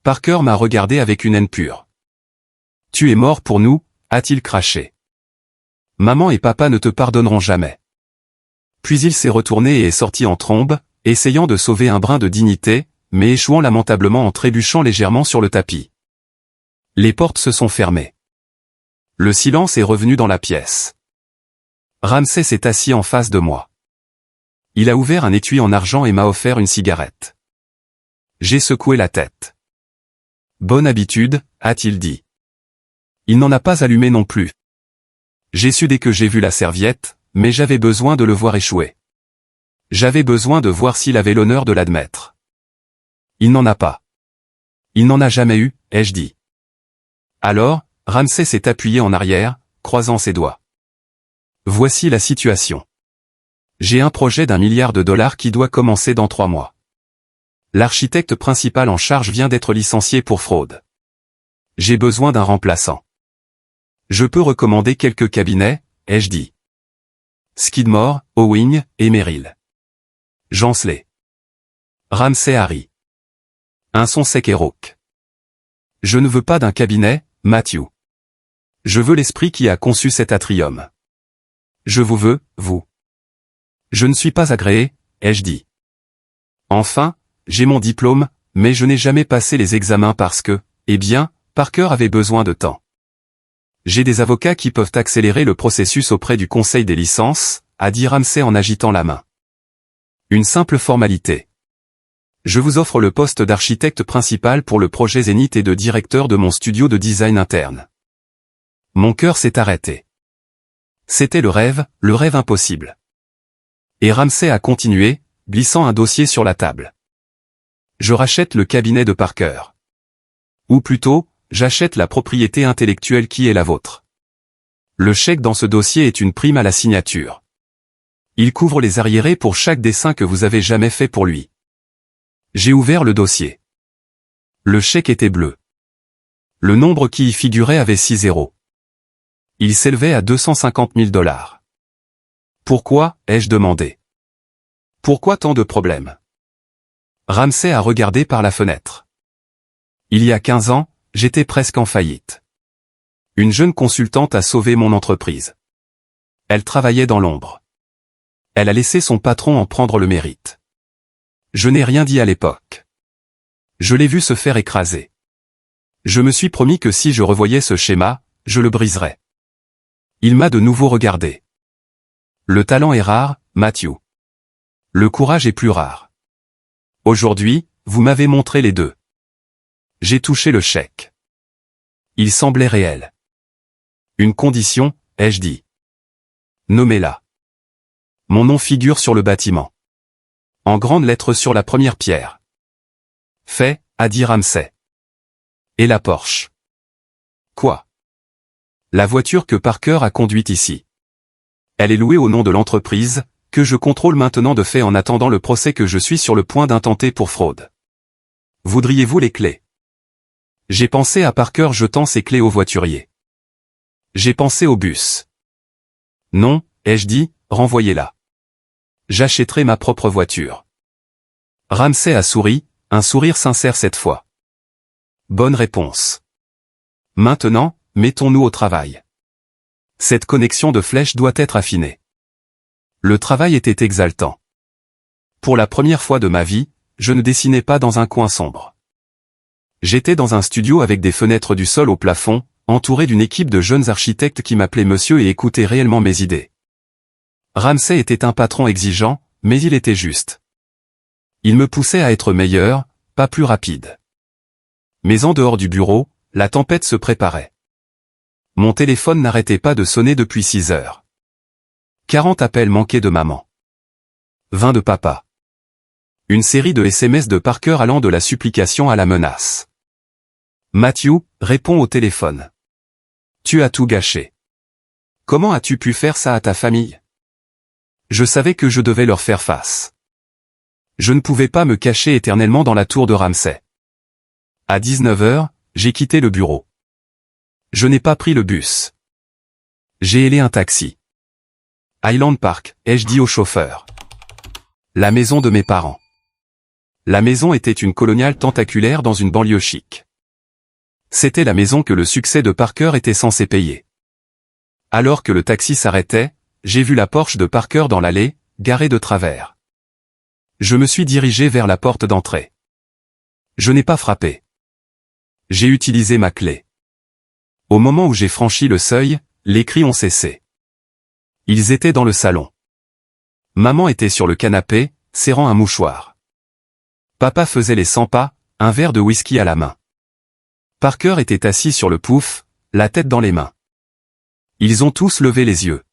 Parker m'a regardé avec une haine pure. « Tu es mort pour nous », a-t-il craché. « Maman et papa ne te pardonneront jamais. » Puis il s'est retourné et est sorti en trombe, essayant de sauver un brin de dignité, mais échouant lamentablement en trébuchant légèrement sur le tapis. Les portes se sont fermées. Le silence est revenu dans la pièce. Ramsay s'est assis en face de moi. Il a ouvert un étui en argent et m'a offert une cigarette. J'ai secoué la tête. « Bonne habitude », a-t-il dit. Il n'en a pas allumé non plus. J'ai su dès que j'ai vu la serviette, mais j'avais besoin de le voir échouer. J'avais besoin de voir s'il avait l'honneur de l'admettre. Il n'en a pas. Il n'en a jamais eu, ai-je dit. Alors, Ramsay s'est appuyé en arrière, croisant ses doigts. Voici la situation. J'ai un projet d'1 milliard de dollars qui doit commencer dans 3 mois. L'architecte principal en charge vient d'être licencié pour fraude. J'ai besoin d'un remplaçant. Je peux recommander quelques cabinets, ai-je dit. Skidmore, Owing et Merrill. Jansley. Ramsay a ri. Un son sec et rauque. Je ne veux pas d'un cabinet, Matthew. Je veux l'esprit qui a conçu cet atrium. Je vous veux, vous. Je ne suis pas agréé, ai-je dit. Enfin, j'ai mon diplôme, mais je n'ai jamais passé les examens parce que, eh bien, Parker avait besoin de temps. J'ai des avocats qui peuvent accélérer le processus auprès du conseil des licences, a dit Ramsay en agitant la main. Une simple formalité. Je vous offre le poste d'architecte principal pour le projet Zénith et de directeur de mon studio de design interne. Mon cœur s'est arrêté. C'était le rêve impossible. Et Ramsay a continué, glissant un dossier sur la table. Je rachète le cabinet de Parker. Ou plutôt, j'achète la propriété intellectuelle qui est la vôtre. Le chèque dans ce dossier est une prime à la signature. Il couvre les arriérés pour chaque dessin que vous avez jamais fait pour lui. J'ai ouvert le dossier. Le chèque était bleu. Le nombre qui y figurait avait 6 zéros. Il s'élevait à 250 000 dollars. Pourquoi, ai-je demandé. Pourquoi tant de problèmes? Ramsay a regardé par la fenêtre. Il y a 15 ans, j'étais presque en faillite. Une jeune consultante a sauvé mon entreprise. Elle travaillait dans l'ombre. Elle a laissé son patron en prendre le mérite. Je n'ai rien dit à l'époque. Je l'ai vu se faire écraser. Je me suis promis que si je revoyais ce schéma, je le briserais. Il m'a de nouveau regardé. Le talent est rare, Matthew. Le courage est plus rare. Aujourd'hui, vous m'avez montré les deux. J'ai touché le chèque. Il semblait réel. Une condition, ai-je dit. Nommez-la. Mon nom figure sur le bâtiment. En grandes lettres sur la première pierre. Fait, a dit Ramsay. Et la Porsche. Quoi? La voiture que Parker a conduite ici. Elle est louée au nom de l'entreprise, que je contrôle maintenant de fait en attendant le procès que je suis sur le point d'intenter pour fraude. Voudriez-vous les clés? J'ai pensé à Parker jetant ses clés au voiturier. J'ai pensé au bus. Non, ai-je dit, renvoyez-la. J'achèterai ma propre voiture. Ramsay a souri, un sourire sincère cette fois. Bonne réponse. Maintenant, mettons-nous au travail. Cette connexion de flèches doit être affinée. Le travail était exaltant. Pour la première fois de ma vie, je ne dessinais pas dans un coin sombre. J'étais dans un studio avec des fenêtres du sol au plafond, entouré d'une équipe de jeunes architectes qui m'appelaient monsieur et écoutaient réellement mes idées. Ramsay était un patron exigeant, mais il était juste. Il me poussait à être meilleur, pas plus rapide. Mais en dehors du bureau, la tempête se préparait. Mon téléphone n'arrêtait pas de sonner depuis 6 heures. 40 appels manqués de maman. 20 de papa. Une série de SMS de Parker allant de la supplication à la menace. Matthew, réponds au téléphone. Tu as tout gâché. Comment as-tu pu faire ça à ta famille? Je savais que je devais leur faire face. Je ne pouvais pas me cacher éternellement dans la tour de Ramsay. À 19 heures, j'ai quitté le bureau. Je n'ai pas pris le bus. J'ai hélé un taxi. Highland Park, ai-je dit au chauffeur. La maison de mes parents. La maison était une coloniale tentaculaire dans une banlieue chic. C'était la maison que le succès de Parker était censé payer. Alors que le taxi s'arrêtait, j'ai vu la Porsche de Parker dans l'allée, garée de travers. Je me suis dirigé vers la porte d'entrée. Je n'ai pas frappé. J'ai utilisé ma clé. Au moment où j'ai franchi le seuil, les cris ont cessé. Ils étaient dans le salon. Maman était sur le canapé, serrant un mouchoir. Papa faisait les 100 pas, un verre de whisky à la main. Parker était assis sur le pouf, la tête dans les mains. Ils ont tous levé les yeux.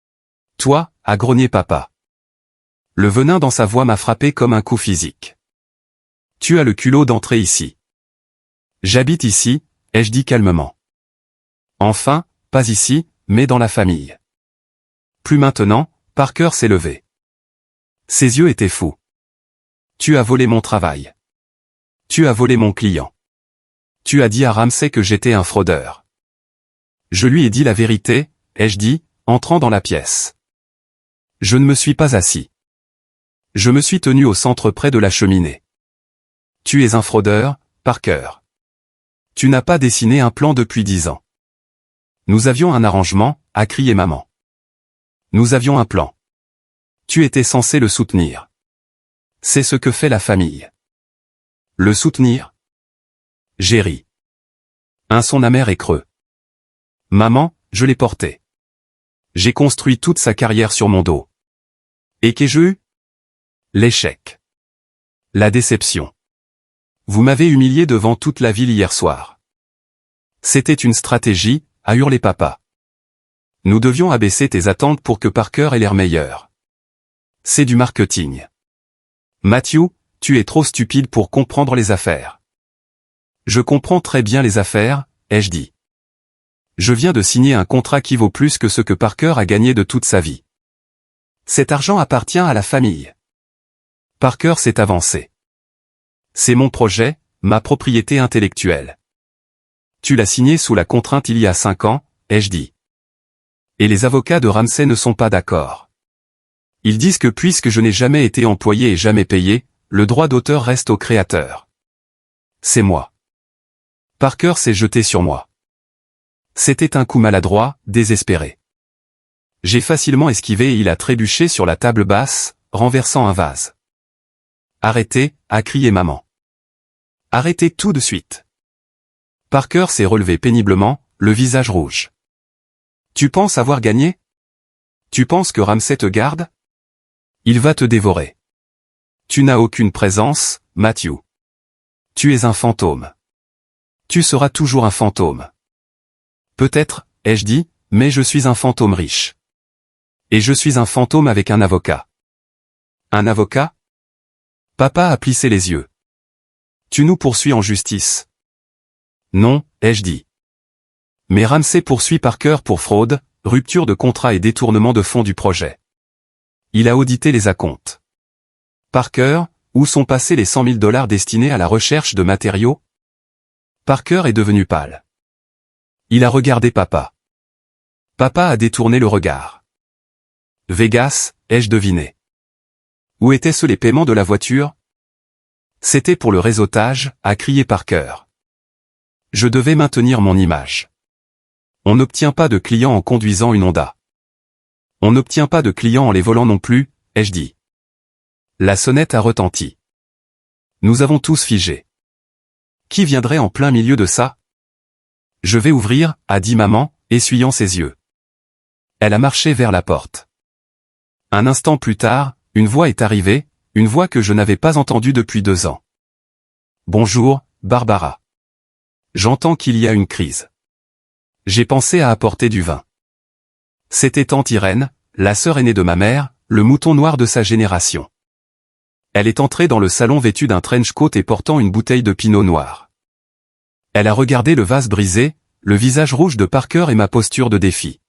« Toi » a grogné papa. Le venin dans sa voix m'a frappé comme un coup physique. « Tu as le culot d'entrer ici. »« J'habite ici » ai-je dit calmement. « Enfin, pas ici, mais dans la famille. » Plus maintenant, Parker s'est levé. Ses yeux étaient fous. « Tu as volé mon travail. Tu as volé mon client. Tu as dit à Ramsay que j'étais un fraudeur. » Je lui ai dit la vérité, ai-je dit, entrant dans la pièce. Je ne me suis pas assis. Je me suis tenu au centre près de la cheminée. Tu es un fraudeur, Parker. Tu n'as pas dessiné un plan depuis 10 ans. Nous avions un arrangement, a crié maman. Nous avions un plan. Tu étais censé le soutenir. C'est ce que fait la famille. Le soutenir? J'ai ri. Un son amer et creux. Maman, je l'ai porté. J'ai construit toute sa carrière sur mon dos. Et qu'ai-je eu? L'échec. La déception. Vous m'avez humilié devant toute la ville hier soir. C'était une stratégie, a hurlé papa. Nous devions abaisser tes attentes pour que Parker ait l'air meilleur. C'est du marketing. Matthew, tu es trop stupide pour comprendre les affaires. Je comprends très bien les affaires, ai-je dit. Je viens de signer un contrat qui vaut plus que ce que Parker a gagné de toute sa vie. Cet argent appartient à la famille. Parker s'est avancé. C'est mon projet, ma propriété intellectuelle. Tu l'as signé sous la contrainte il y a 5 ans, ai-je dit. Et les avocats de Ramsay ne sont pas d'accord. Ils disent que puisque je n'ai jamais été employé et jamais payé, le droit d'auteur reste au créateur. C'est moi. Parker s'est jeté sur moi. C'était un coup maladroit, désespéré. J'ai facilement esquivé et il a trébuché sur la table basse, renversant un vase. Arrêtez, a crié maman. Arrêtez tout de suite. Parker s'est relevé péniblement, le visage rouge. Tu penses avoir gagné? Tu penses que Ramsay te garde? Il va te dévorer. Tu n'as aucune présence, Matthew. Tu es un fantôme. Tu seras toujours un fantôme. Peut-être, ai-je dit, mais je suis un fantôme riche. Et je suis un fantôme avec un avocat. Un avocat? Papa a plissé les yeux. Tu nous poursuis en justice. Non, ai-je dit. Mais Ramsay poursuit Parker pour fraude, rupture de contrat et détournement de fonds du projet. Il a audité les acomptes. Parker, où sont passés les 100 000 $ destinés à la recherche de matériaux? Parker est devenu pâle. Il a regardé papa. Papa a détourné le regard. Vegas, ai-je deviné. Où étaient-ce les paiements de la voiture? C'était pour le réseautage, a crié Parker. Je devais maintenir mon image. On n'obtient pas de clients en conduisant une Honda. On n'obtient pas de clients en les volant non plus, ai-je dit. La sonnette a retenti. Nous avons tous figé. Qui viendrait en plein milieu de ça? Je vais ouvrir, a dit maman, essuyant ses yeux. Elle a marché vers la porte. Un instant plus tard, une voix est arrivée, une voix que je n'avais pas entendue depuis 2 ans. Bonjour, Barbara. J'entends qu'il y a une crise. J'ai pensé à apporter du vin. C'était tante Irène, la sœur aînée de ma mère, le mouton noir de sa génération. Elle est entrée dans le salon vêtue d'un trench coat et portant une bouteille de pinot noir. Elle a regardé le vase brisé, le visage rouge de Parker et ma posture de défi.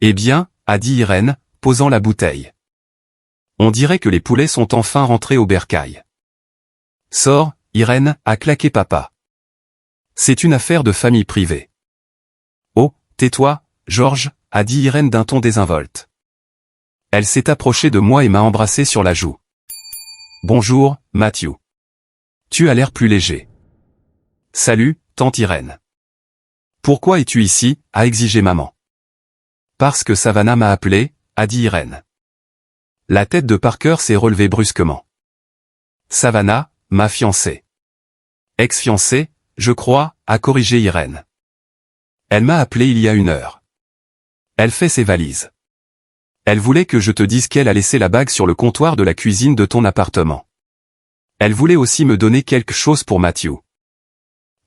Eh bien, a dit Irène, posant la bouteille. On dirait que les poulets sont enfin rentrés au bercail. Sors, Irène, a claqué papa. C'est une affaire de famille privée. Oh, tais-toi, Georges, a dit Irène d'un ton désinvolte. Elle s'est approchée de moi et m'a embrassé sur la joue. Bonjour, Matthew. Tu as l'air plus léger. Salut, tante Irène. Pourquoi es-tu ici, a exigé maman. Parce que Savannah m'a appelé, a dit Irène. La tête de Parker s'est relevée brusquement. Savannah, ma fiancée. Ex-fiancée, je crois, a corrigé Irène. Elle m'a appelé il y a 1 heure. Elle fait ses valises. Elle voulait que je te dise qu'elle a laissé la bague sur le comptoir de la cuisine de ton appartement. Elle voulait aussi me donner quelque chose pour Matthew.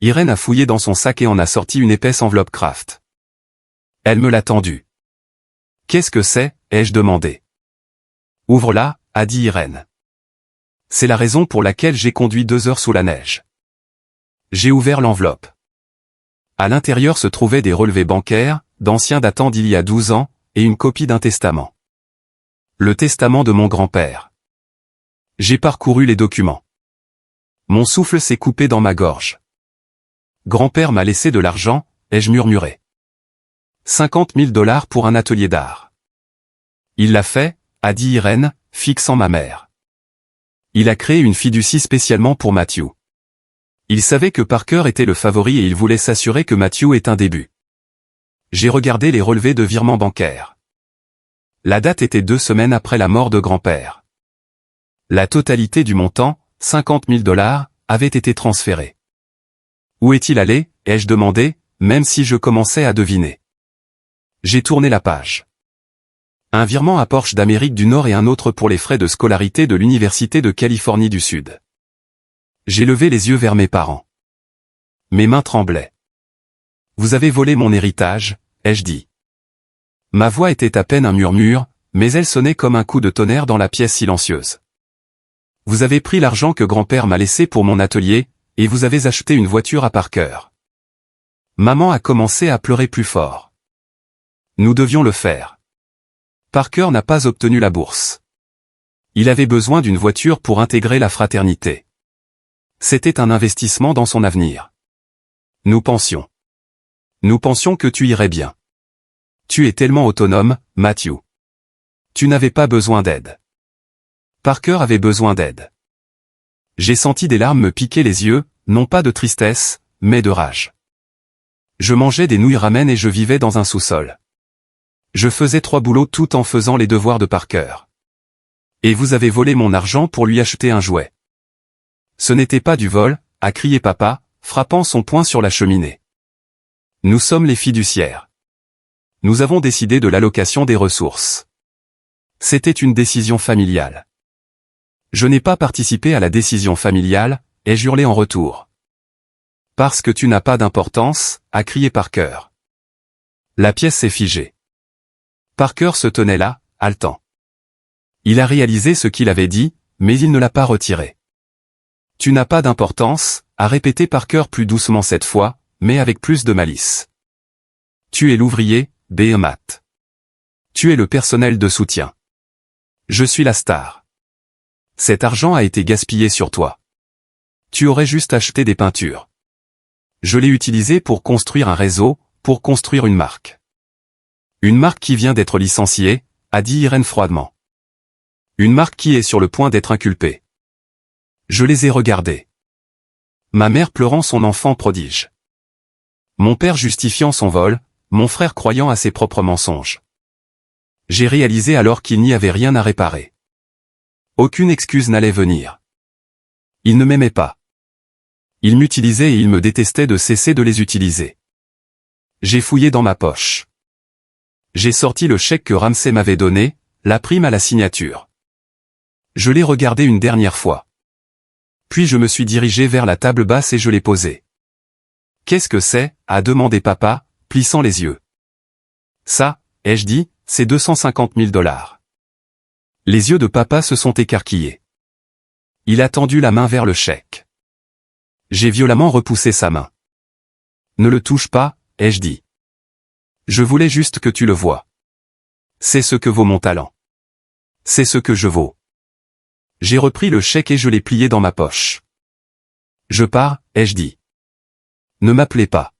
Irène a fouillé dans son sac et en a sorti une épaisse enveloppe Kraft. Elle me l'a tendue. Qu'est-ce que c'est, ai-je demandé. Ouvre-la, a dit Irène. C'est la raison pour laquelle j'ai conduit 2 heures sous la neige. J'ai ouvert l'enveloppe. À l'intérieur se trouvaient des relevés bancaires, d'anciens datant d'il y a 12 ans, et une copie d'un testament. Le testament de mon grand-père. J'ai parcouru les documents. Mon souffle s'est coupé dans ma gorge. Grand-père m'a laissé de l'argent, ai-je murmuré. 50 000 $ pour un atelier d'art. Il l'a fait, a dit Irène, fixant ma mère. Il a créé une fiducie spécialement pour Matthew. Il savait que Parker était le favori et il voulait s'assurer que Matthew ait un début. J'ai regardé les relevés de virement bancaire. La date était 2 semaines après la mort de grand-père. La totalité du montant, 50 000 $, avait été transférée. Où est-il allé, ai-je demandé, même si je commençais à deviner. J'ai tourné la page. Un virement à Porsche d'Amérique du Nord et un autre pour les frais de scolarité de l'Université de Californie du Sud. J'ai levé les yeux vers mes parents. Mes mains tremblaient. Vous avez volé mon héritage, ai-je dit. Ma voix était à peine un murmure, mais elle sonnait comme un coup de tonnerre dans la pièce silencieuse. Vous avez pris l'argent que grand-père m'a laissé pour mon atelier, et vous avez acheté une voiture à Parker. Maman a commencé à pleurer plus fort. Nous devions le faire. Parker n'a pas obtenu la bourse. Il avait besoin d'une voiture pour intégrer la fraternité. C'était un investissement dans son avenir. Nous pensions que tu irais bien. Tu es tellement autonome, Matthew. Tu n'avais pas besoin d'aide. Parker avait besoin d'aide. J'ai senti des larmes me piquer les yeux, non pas de tristesse, mais de rage. Je mangeais des nouilles ramen et je vivais dans un sous-sol. Je faisais 3 boulots tout en faisant les devoirs de Parker. Et vous avez volé mon argent pour lui acheter un jouet. Ce n'était pas du vol, a crié papa, frappant son poing sur la cheminée. Nous sommes les fiduciaires. Nous avons décidé de l'allocation des ressources. C'était une décision familiale. Je n'ai pas participé à la décision familiale, ai-je hurlé en retour. Parce que tu n'as pas d'importance, a crié Parker. La pièce s'est figée. Parker se tenait là, haletant. Il a réalisé ce qu'il avait dit, mais il ne l'a pas retiré. Tu n'as pas d'importance, a répété Parker plus doucement cette fois, mais avec plus de malice. Tu es l'ouvrier, Behemoth. Tu es le personnel de soutien. Je suis la star. Cet argent a été gaspillé sur toi. Tu aurais juste acheté des peintures. Je l'ai utilisé pour construire un réseau, pour construire une marque. Une marque qui vient d'être licenciée, a dit Irène froidement. Une marque qui est sur le point d'être inculpée. Je les ai regardés. Ma mère pleurant son enfant prodige. Mon père justifiant son vol, mon frère croyant à ses propres mensonges. J'ai réalisé alors qu'il n'y avait rien à réparer. Aucune excuse n'allait venir. Ils ne m'aimaient pas. Ils m'utilisaient et ils me détestaient de cesser de les utiliser. J'ai fouillé dans ma poche. J'ai sorti le chèque que Ramsey m'avait donné, la prime à la signature. Je l'ai regardé une dernière fois. Puis je me suis dirigé vers la table basse et je l'ai posée. Qu'est-ce que c'est, a demandé papa, plissant les yeux. Ça, ai-je dit, c'est 250 000 $. Les yeux de papa se sont écarquillés. Il a tendu la main vers le chèque. J'ai violemment repoussé sa main. Ne le touche pas, ai-je dit. Je voulais juste que tu le vois. C'est ce que vaut mon talent. C'est ce que je vaux. J'ai repris le chèque et je l'ai plié dans ma poche. Je pars, ai-je dit. Ne m'appelez pas.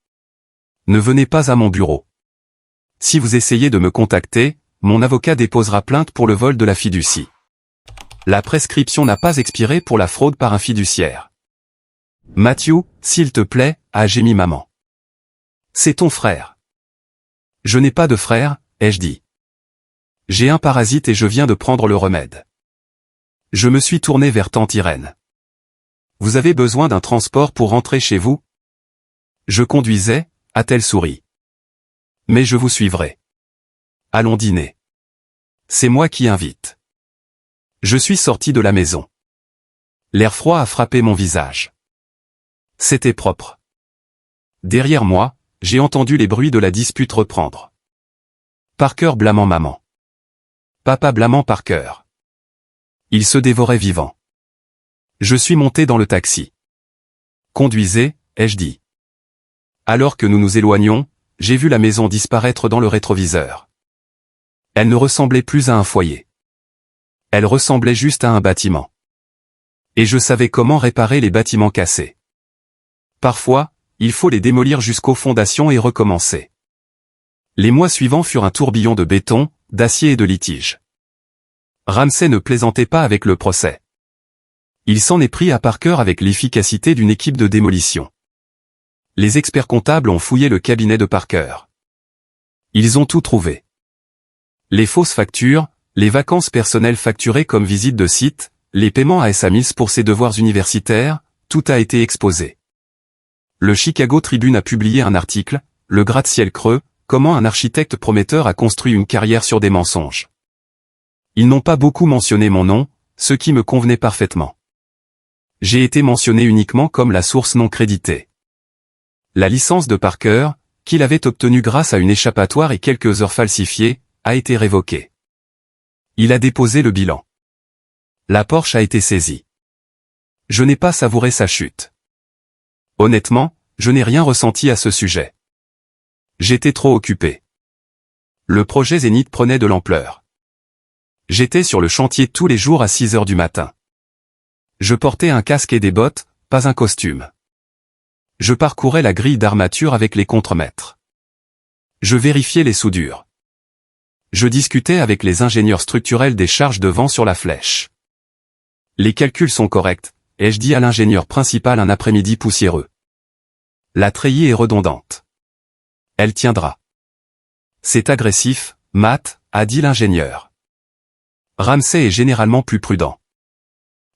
Ne venez pas à mon bureau. Si vous essayez de me contacter, mon avocat déposera plainte pour le vol de la fiducie. La prescription n'a pas expiré pour la fraude par un fiduciaire. Matthew, s'il te plaît, a gémi maman. C'est ton frère. Je n'ai pas de frère, ai-je dit. J'ai un parasite et je viens de prendre le remède. Je me suis tourné vers tante Irène. Vous avez besoin d'un transport pour rentrer chez vous? Je conduisais, a-t-elle souri. Mais je vous suivrai. Allons dîner. C'est moi qui invite. Je suis sorti de la maison. L'air froid a frappé mon visage. C'était propre. Derrière moi, j'ai entendu les bruits de la dispute reprendre. Parker blâmant maman. Papa blâmant Parker. Ils se dévoraient vivants. Je suis monté dans le taxi. Conduisez, ai-je dit. Alors que nous nous éloignions, j'ai vu la maison disparaître dans le rétroviseur. Elle ne ressemblait plus à un foyer. Elle ressemblait juste à un bâtiment. Et je savais comment réparer les bâtiments cassés. Parfois, il faut les démolir jusqu'aux fondations et recommencer. Les mois suivants furent un tourbillon de béton, d'acier et de litiges. Ramsay ne plaisantait pas avec le procès. Il s'en est pris à Parker avec l'efficacité d'une équipe de démolition. Les experts comptables ont fouillé le cabinet de Parker. Ils ont tout trouvé. Les fausses factures, les vacances personnelles facturées comme visite de site, les paiements à SA Mills pour ses devoirs universitaires, tout a été exposé. Le Chicago Tribune a publié un article, Le gratte-ciel creux, comment un architecte prometteur a construit une carrière sur des mensonges. Ils n'ont pas beaucoup mentionné mon nom, ce qui me convenait parfaitement. J'ai été mentionné uniquement comme la source non créditée. La licence de Parker, qu'il avait obtenue grâce à une échappatoire et quelques heures falsifiées, a été révoquée. Il a déposé le bilan. La Porsche a été saisie. Je n'ai pas savouré sa chute. Honnêtement, je n'ai rien ressenti à ce sujet. J'étais trop occupé. Le projet Zénith prenait de l'ampleur. J'étais sur le chantier tous les jours à 6 heures du matin. Je portais un casque et des bottes, pas un costume. Je parcourais la grille d'armature avec les contremaîtres. Je vérifiais les soudures. Je discutais avec les ingénieurs structurels des charges de vent sur la flèche. Les calculs sont corrects, ai-je dit à l'ingénieur principal un après-midi poussiéreux. La treillis est redondante. Elle tiendra. C'est agressif, Matt, a dit l'ingénieur. Ramsay est généralement plus prudent.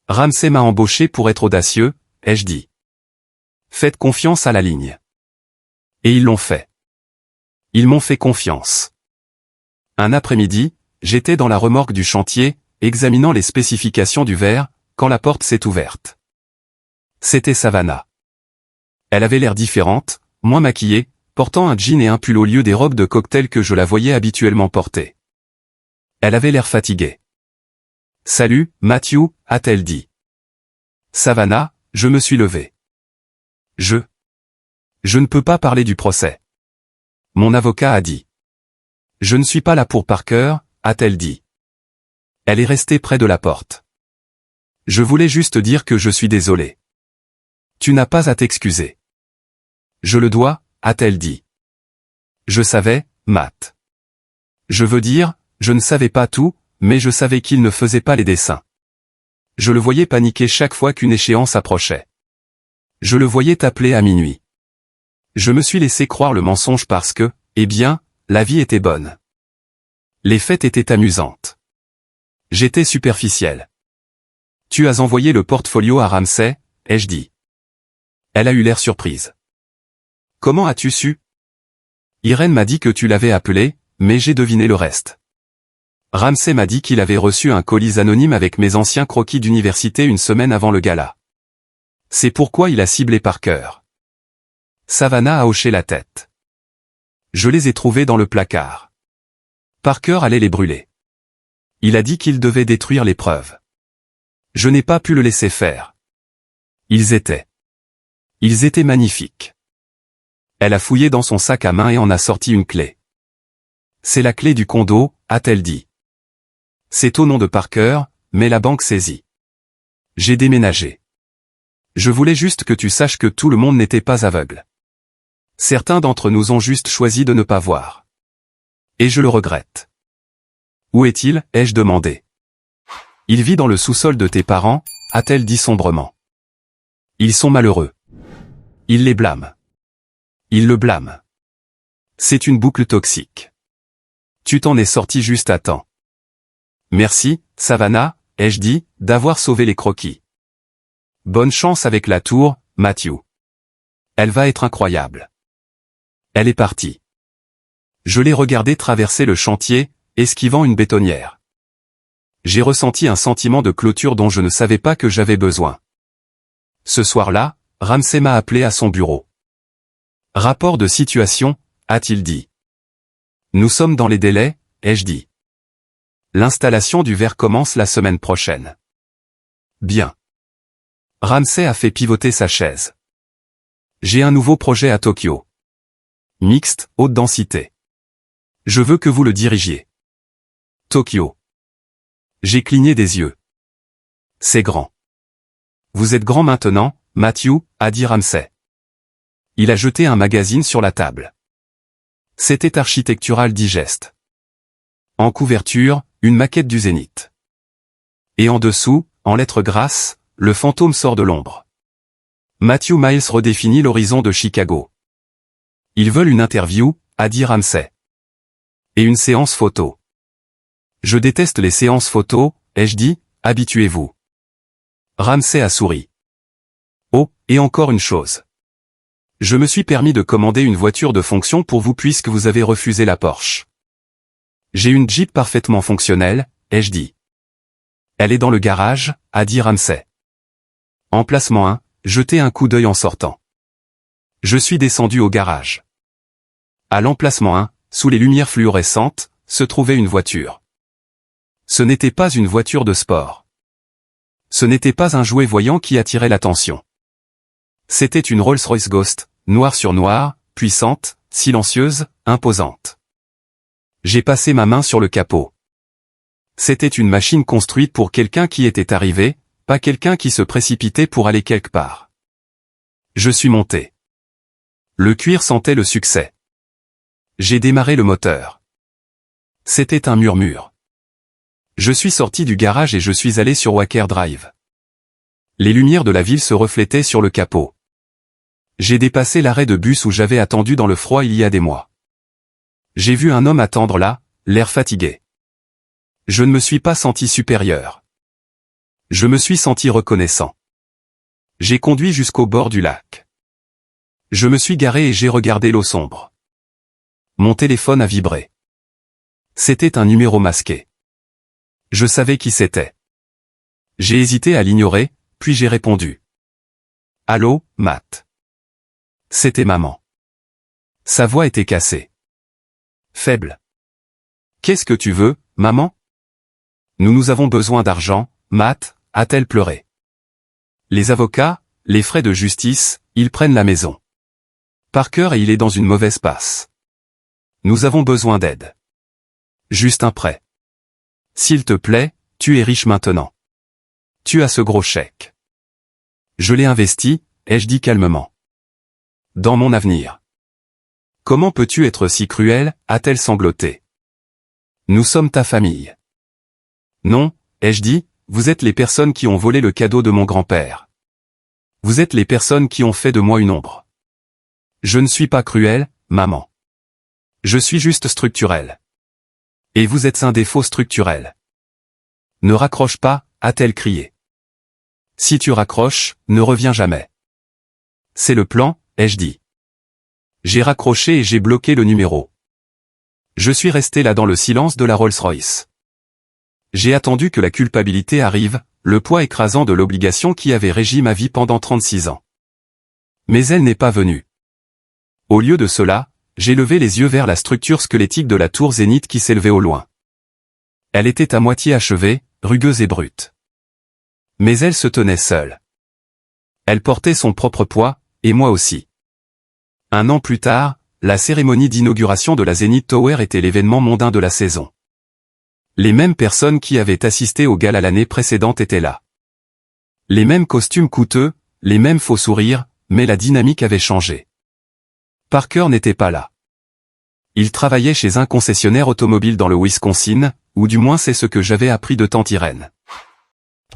Ramsay m'a embauché pour être audacieux, ai-je dit. Faites confiance à la ligne. Et ils l'ont fait. Ils m'ont fait confiance. Un après-midi, j'étais dans la remorque du chantier, examinant les spécifications du verre, quand la porte s'est ouverte. C'était Savannah. Elle avait l'air différente, moins maquillée, portant un jean et un pull au lieu des robes de cocktail que je la voyais habituellement porter. Elle avait l'air fatiguée. « Salut, Matthew » a-t-elle dit. « Savannah », je me suis levé. Je ne peux pas parler du procès. Mon avocat a dit. Je ne suis pas là pour Parker, a-t-elle dit. Elle est restée près de la porte. Je voulais juste dire que je suis désolé. Tu n'as pas à t'excuser. Je le dois, a-t-elle dit. Je savais, Matt. Je veux dire, je ne savais pas tout, mais je savais qu'il ne faisait pas les dessins. Je le voyais paniquer chaque fois qu'une échéance approchait. Je le voyais t'appeler à minuit. Je me suis laissé croire le mensonge parce que, eh bien, la vie était bonne. Les fêtes étaient amusantes. J'étais superficiel. Tu as envoyé le portfolio à Ramsay, ai-je dit. Elle a eu l'air surprise. Comment as-tu su? Irène m'a dit que tu l'avais appelé, mais j'ai deviné le reste. Ramsay m'a dit qu'il avait reçu un colis anonyme avec mes anciens croquis d'université une semaine avant le gala. C'est pourquoi il a ciblé Parker. Savannah a hoché la tête. Je les ai trouvés dans le placard. Parker allait les brûler. Il a dit qu'il devait détruire les preuves. Je n'ai pas pu le laisser faire. Ils étaient magnifiques. Elle a fouillé dans son sac à main et en a sorti une clé. C'est la clé du condo, a-t-elle dit. C'est au nom de Parker, mais la banque saisit. J'ai déménagé. Je voulais juste que tu saches que tout le monde n'était pas aveugle. Certains d'entre nous ont juste choisi de ne pas voir. Et je le regrette. Où est-il, ai-je demandé. Il vit dans le sous-sol de tes parents, a-t-elle dit sombrement. Ils sont malheureux. Il les blâme. Il le blâme. C'est une boucle toxique. Tu t'en es sorti juste à temps. Merci, Savannah, ai-je dit, d'avoir sauvé les croquis. Bonne chance avec la tour, Matthew. Elle va être incroyable. Elle est partie. Je l'ai regardé traverser le chantier, esquivant une bétonnière. J'ai ressenti un sentiment de clôture dont je ne savais pas que j'avais besoin. Ce soir-là, Ramsay m'a appelé à son bureau. Rapport de situation, a-t-il dit. Nous sommes dans les délais, ai-je dit. L'installation du verre commence la semaine prochaine. Bien. Ramsay a fait pivoter sa chaise. J'ai un nouveau projet à Tokyo. Mixte, haute densité. Je veux que vous le dirigiez. Tokyo. J'ai cligné des yeux. C'est grand. Vous êtes grand maintenant, Matthew, a dit Ramsay. Il a jeté un magazine sur la table. C'était Architectural Digest. En couverture, une maquette du Zénith. Et en dessous, en lettres grasses, le fantôme sort de l'ombre. Matthew Miles redéfinit l'horizon de Chicago. Ils veulent une interview, a dit Ramsay. Et une séance photo. Je déteste les séances photo, ai-je dit, habituez-vous. Ramsay a souri. Oh, et encore une chose. Je me suis permis de commander une voiture de fonction pour vous puisque vous avez refusé la Porsche. J'ai une Jeep parfaitement fonctionnelle, ai-je dit. Elle est dans le garage, a dit Ramsay. Emplacement 1, jetez un coup d'œil en sortant. Je suis descendu au garage. À l'emplacement 1, sous les lumières fluorescentes, se trouvait une voiture. Ce n'était pas une voiture de sport. Ce n'était pas un jouet voyant qui attirait l'attention. C'était une Rolls-Royce Ghost, noir sur noir, puissante, silencieuse, imposante. J'ai passé ma main sur le capot. C'était une machine construite pour quelqu'un qui était arrivé, pas quelqu'un qui se précipitait pour aller quelque part. Je suis monté. Le cuir sentait le succès. J'ai démarré le moteur. C'était un murmure. Je suis sorti du garage et je suis allé sur Wacker Drive. Les lumières de la ville se reflétaient sur le capot. J'ai dépassé l'arrêt de bus où j'avais attendu dans le froid il y a des mois. J'ai vu un homme attendre là, l'air fatigué. Je ne me suis pas senti supérieur. Je me suis senti reconnaissant. J'ai conduit jusqu'au bord du lac. Je me suis garé et j'ai regardé l'eau sombre. Mon téléphone a vibré. C'était un numéro masqué. Je savais qui c'était. J'ai hésité à l'ignorer, puis j'ai répondu. Allô, Matt. C'était maman. Sa voix était cassée. Faible. Qu'est-ce que tu veux, maman? Nous avons besoin d'argent, Matt, a-t-elle pleuré. Les avocats, les frais de justice, ils prennent la maison. Parker et il est dans une mauvaise passe. Nous avons besoin d'aide. Juste un prêt. S'il te plaît, tu es riche maintenant. Tu as ce gros chèque. Je l'ai investi, ai-je dit calmement. Dans mon avenir. Comment peux-tu être si cruel, a-t-elle sangloté. Nous sommes ta famille. Non, ai-je dit, vous êtes les personnes qui ont volé le cadeau de mon grand-père. Vous êtes les personnes qui ont fait de moi une ombre. Je ne suis pas cruel, maman. Je suis juste structurel. Et vous êtes un défaut structurel. Ne raccroche pas, a-t-elle crié. Si tu raccroches, ne reviens jamais. C'est le plan, ai-je dit. J'ai raccroché et j'ai bloqué le numéro. Je suis resté là dans le silence de la Rolls-Royce. J'ai attendu que la culpabilité arrive, le poids écrasant de l'obligation qui avait régi ma vie pendant 36 ans. Mais elle n'est pas venue. Au lieu de cela, j'ai levé les yeux vers la structure squelettique de la tour Zénith qui s'élevait au loin. Elle était à moitié achevée, rugueuse et brute. Mais elle se tenait seule. Elle portait son propre poids, et moi aussi. Un an plus tard, la cérémonie d'inauguration de la Zenith Tower était l'événement mondain de la saison. Les mêmes personnes qui avaient assisté au gala l'année précédente étaient là. Les mêmes costumes coûteux, les mêmes faux sourires, mais la dynamique avait changé. Parker n'était pas là. Il travaillait chez un concessionnaire automobile dans le Wisconsin, ou du moins c'est ce que j'avais appris de tante Irène.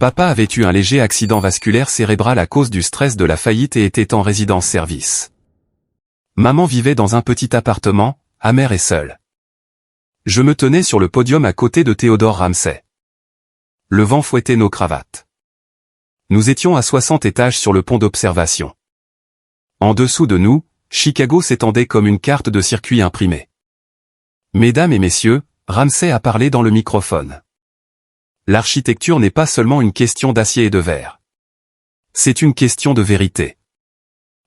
Papa avait eu un léger accident vasculaire cérébral à cause du stress de la faillite et était en résidence-service. Maman vivait dans un petit appartement, amère et seule. Je me tenais sur le podium à côté de Theodore Ramsay. Le vent fouettait nos cravates. Nous étions à 60 étages sur le pont d'observation. En dessous de nous, Chicago s'étendait comme une carte de circuit imprimée. Mesdames et messieurs, Ramsay a parlé dans le microphone. L'architecture n'est pas seulement une question d'acier et de verre. C'est une question de vérité.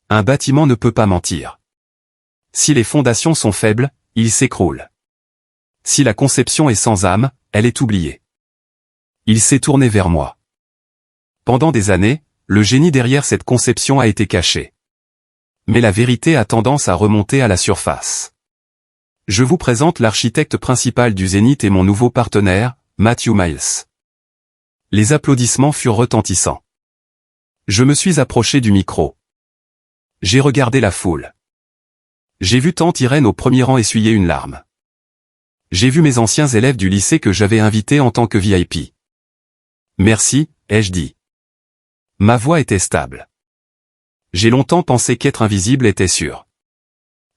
Un bâtiment ne peut pas mentir. Si les fondations sont faibles, il s'écroule. Si la conception est sans âme, elle est oubliée. Il s'est tourné vers moi. Pendant des années, le génie derrière cette conception a été caché. Mais la vérité a tendance à remonter à la surface. Je vous présente l'architecte principal du Zénith et mon nouveau partenaire, Matthew Miles. Les applaudissements furent retentissants. Je me suis approché du micro. J'ai regardé la foule. J'ai vu tante Irène au premier rang essuyer une larme. J'ai vu mes anciens élèves du lycée que j'avais invités en tant que VIP. Merci, ai-je dit. Ma voix était stable. J'ai longtemps pensé qu'être invisible était sûr.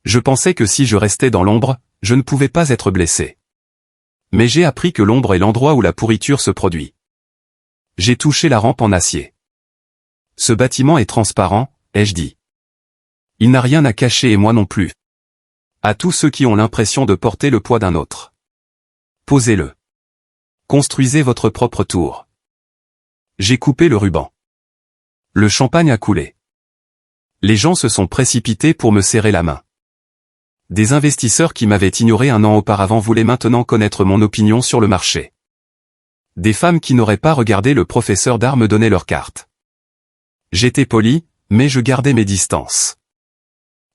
Je pensais que si je restais dans l'ombre, je ne pouvais pas être blessé. Mais j'ai appris que l'ombre est l'endroit où la pourriture se produit. J'ai touché la rampe en acier. Ce bâtiment est transparent, ai-je dit. Il n'a rien à cacher et moi non plus. À tous ceux qui ont l'impression de porter le poids d'un autre. Posez-le. Construisez votre propre tour. J'ai coupé le ruban. Le champagne a coulé. Les gens se sont précipités pour me serrer la main. Des investisseurs qui m'avaient ignoré un an auparavant voulaient maintenant connaître mon opinion sur le marché. Des femmes qui n'auraient pas regardé le professeur d'art me donnaient leurs cartes. J'étais poli, mais je gardais mes distances.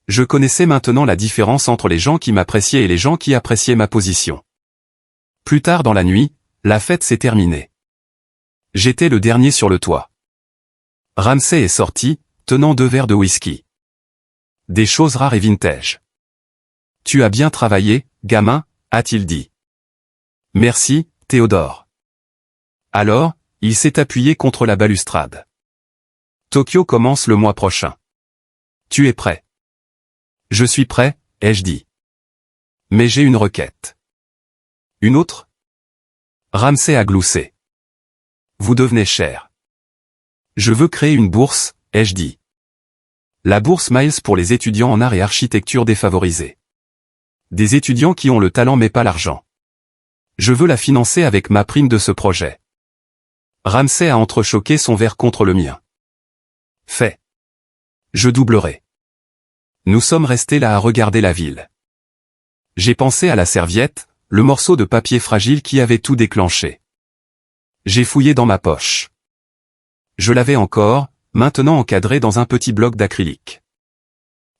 Je connaissais maintenant la différence entre les gens qui m'appréciaient et les gens qui appréciaient ma position. Plus tard dans la nuit, la fête s'est terminée. J'étais le dernier sur le toit. Ramsay est sorti, tenant 2 verres de whisky. Des choses rares et vintage. Tu as bien travaillé, gamin, a-t-il dit. Merci, Théodore. Alors, il s'est appuyé contre la balustrade. Tokyo commence le mois prochain. Tu es prêt? Je suis prêt, ai-je dit. Mais j'ai une requête. Une autre? Ramsay a gloussé. Vous devenez cher. Je veux créer une bourse, ai-je dit. La bourse Miles pour les étudiants en art et architecture défavorisés. Des étudiants qui ont le talent mais pas l'argent. Je veux la financer avec ma prime de ce projet. Ramsay a entrechoqué son verre contre le mien. Fait. Je doublerai. Nous sommes restés là à regarder la ville. J'ai pensé à la serviette, le morceau de papier fragile qui avait tout déclenché. J'ai fouillé dans ma poche. Je l'avais encore, maintenant encadré dans un petit bloc d'acrylique.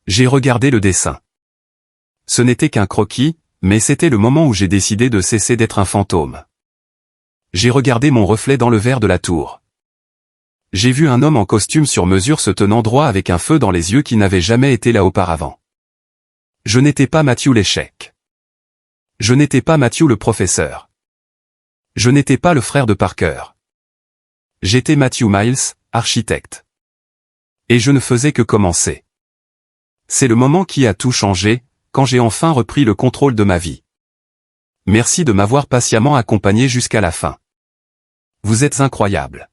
J'ai regardé le dessin. Ce n'était qu'un croquis, mais c'était le moment où j'ai décidé de cesser d'être un fantôme. J'ai regardé mon reflet dans le verre de la tour. J'ai vu un homme en costume sur mesure se tenant droit avec un feu dans les yeux qui n'avait jamais été là auparavant. Je n'étais pas Matthew l'échec. Je n'étais pas Matthew le professeur. Je n'étais pas le frère de Parker. J'étais Matthew Miles, architecte. Et je ne faisais que commencer. C'est le moment qui a tout changé, quand j'ai enfin repris le contrôle de ma vie. Merci de m'avoir patiemment accompagné jusqu'à la fin. Vous êtes incroyable.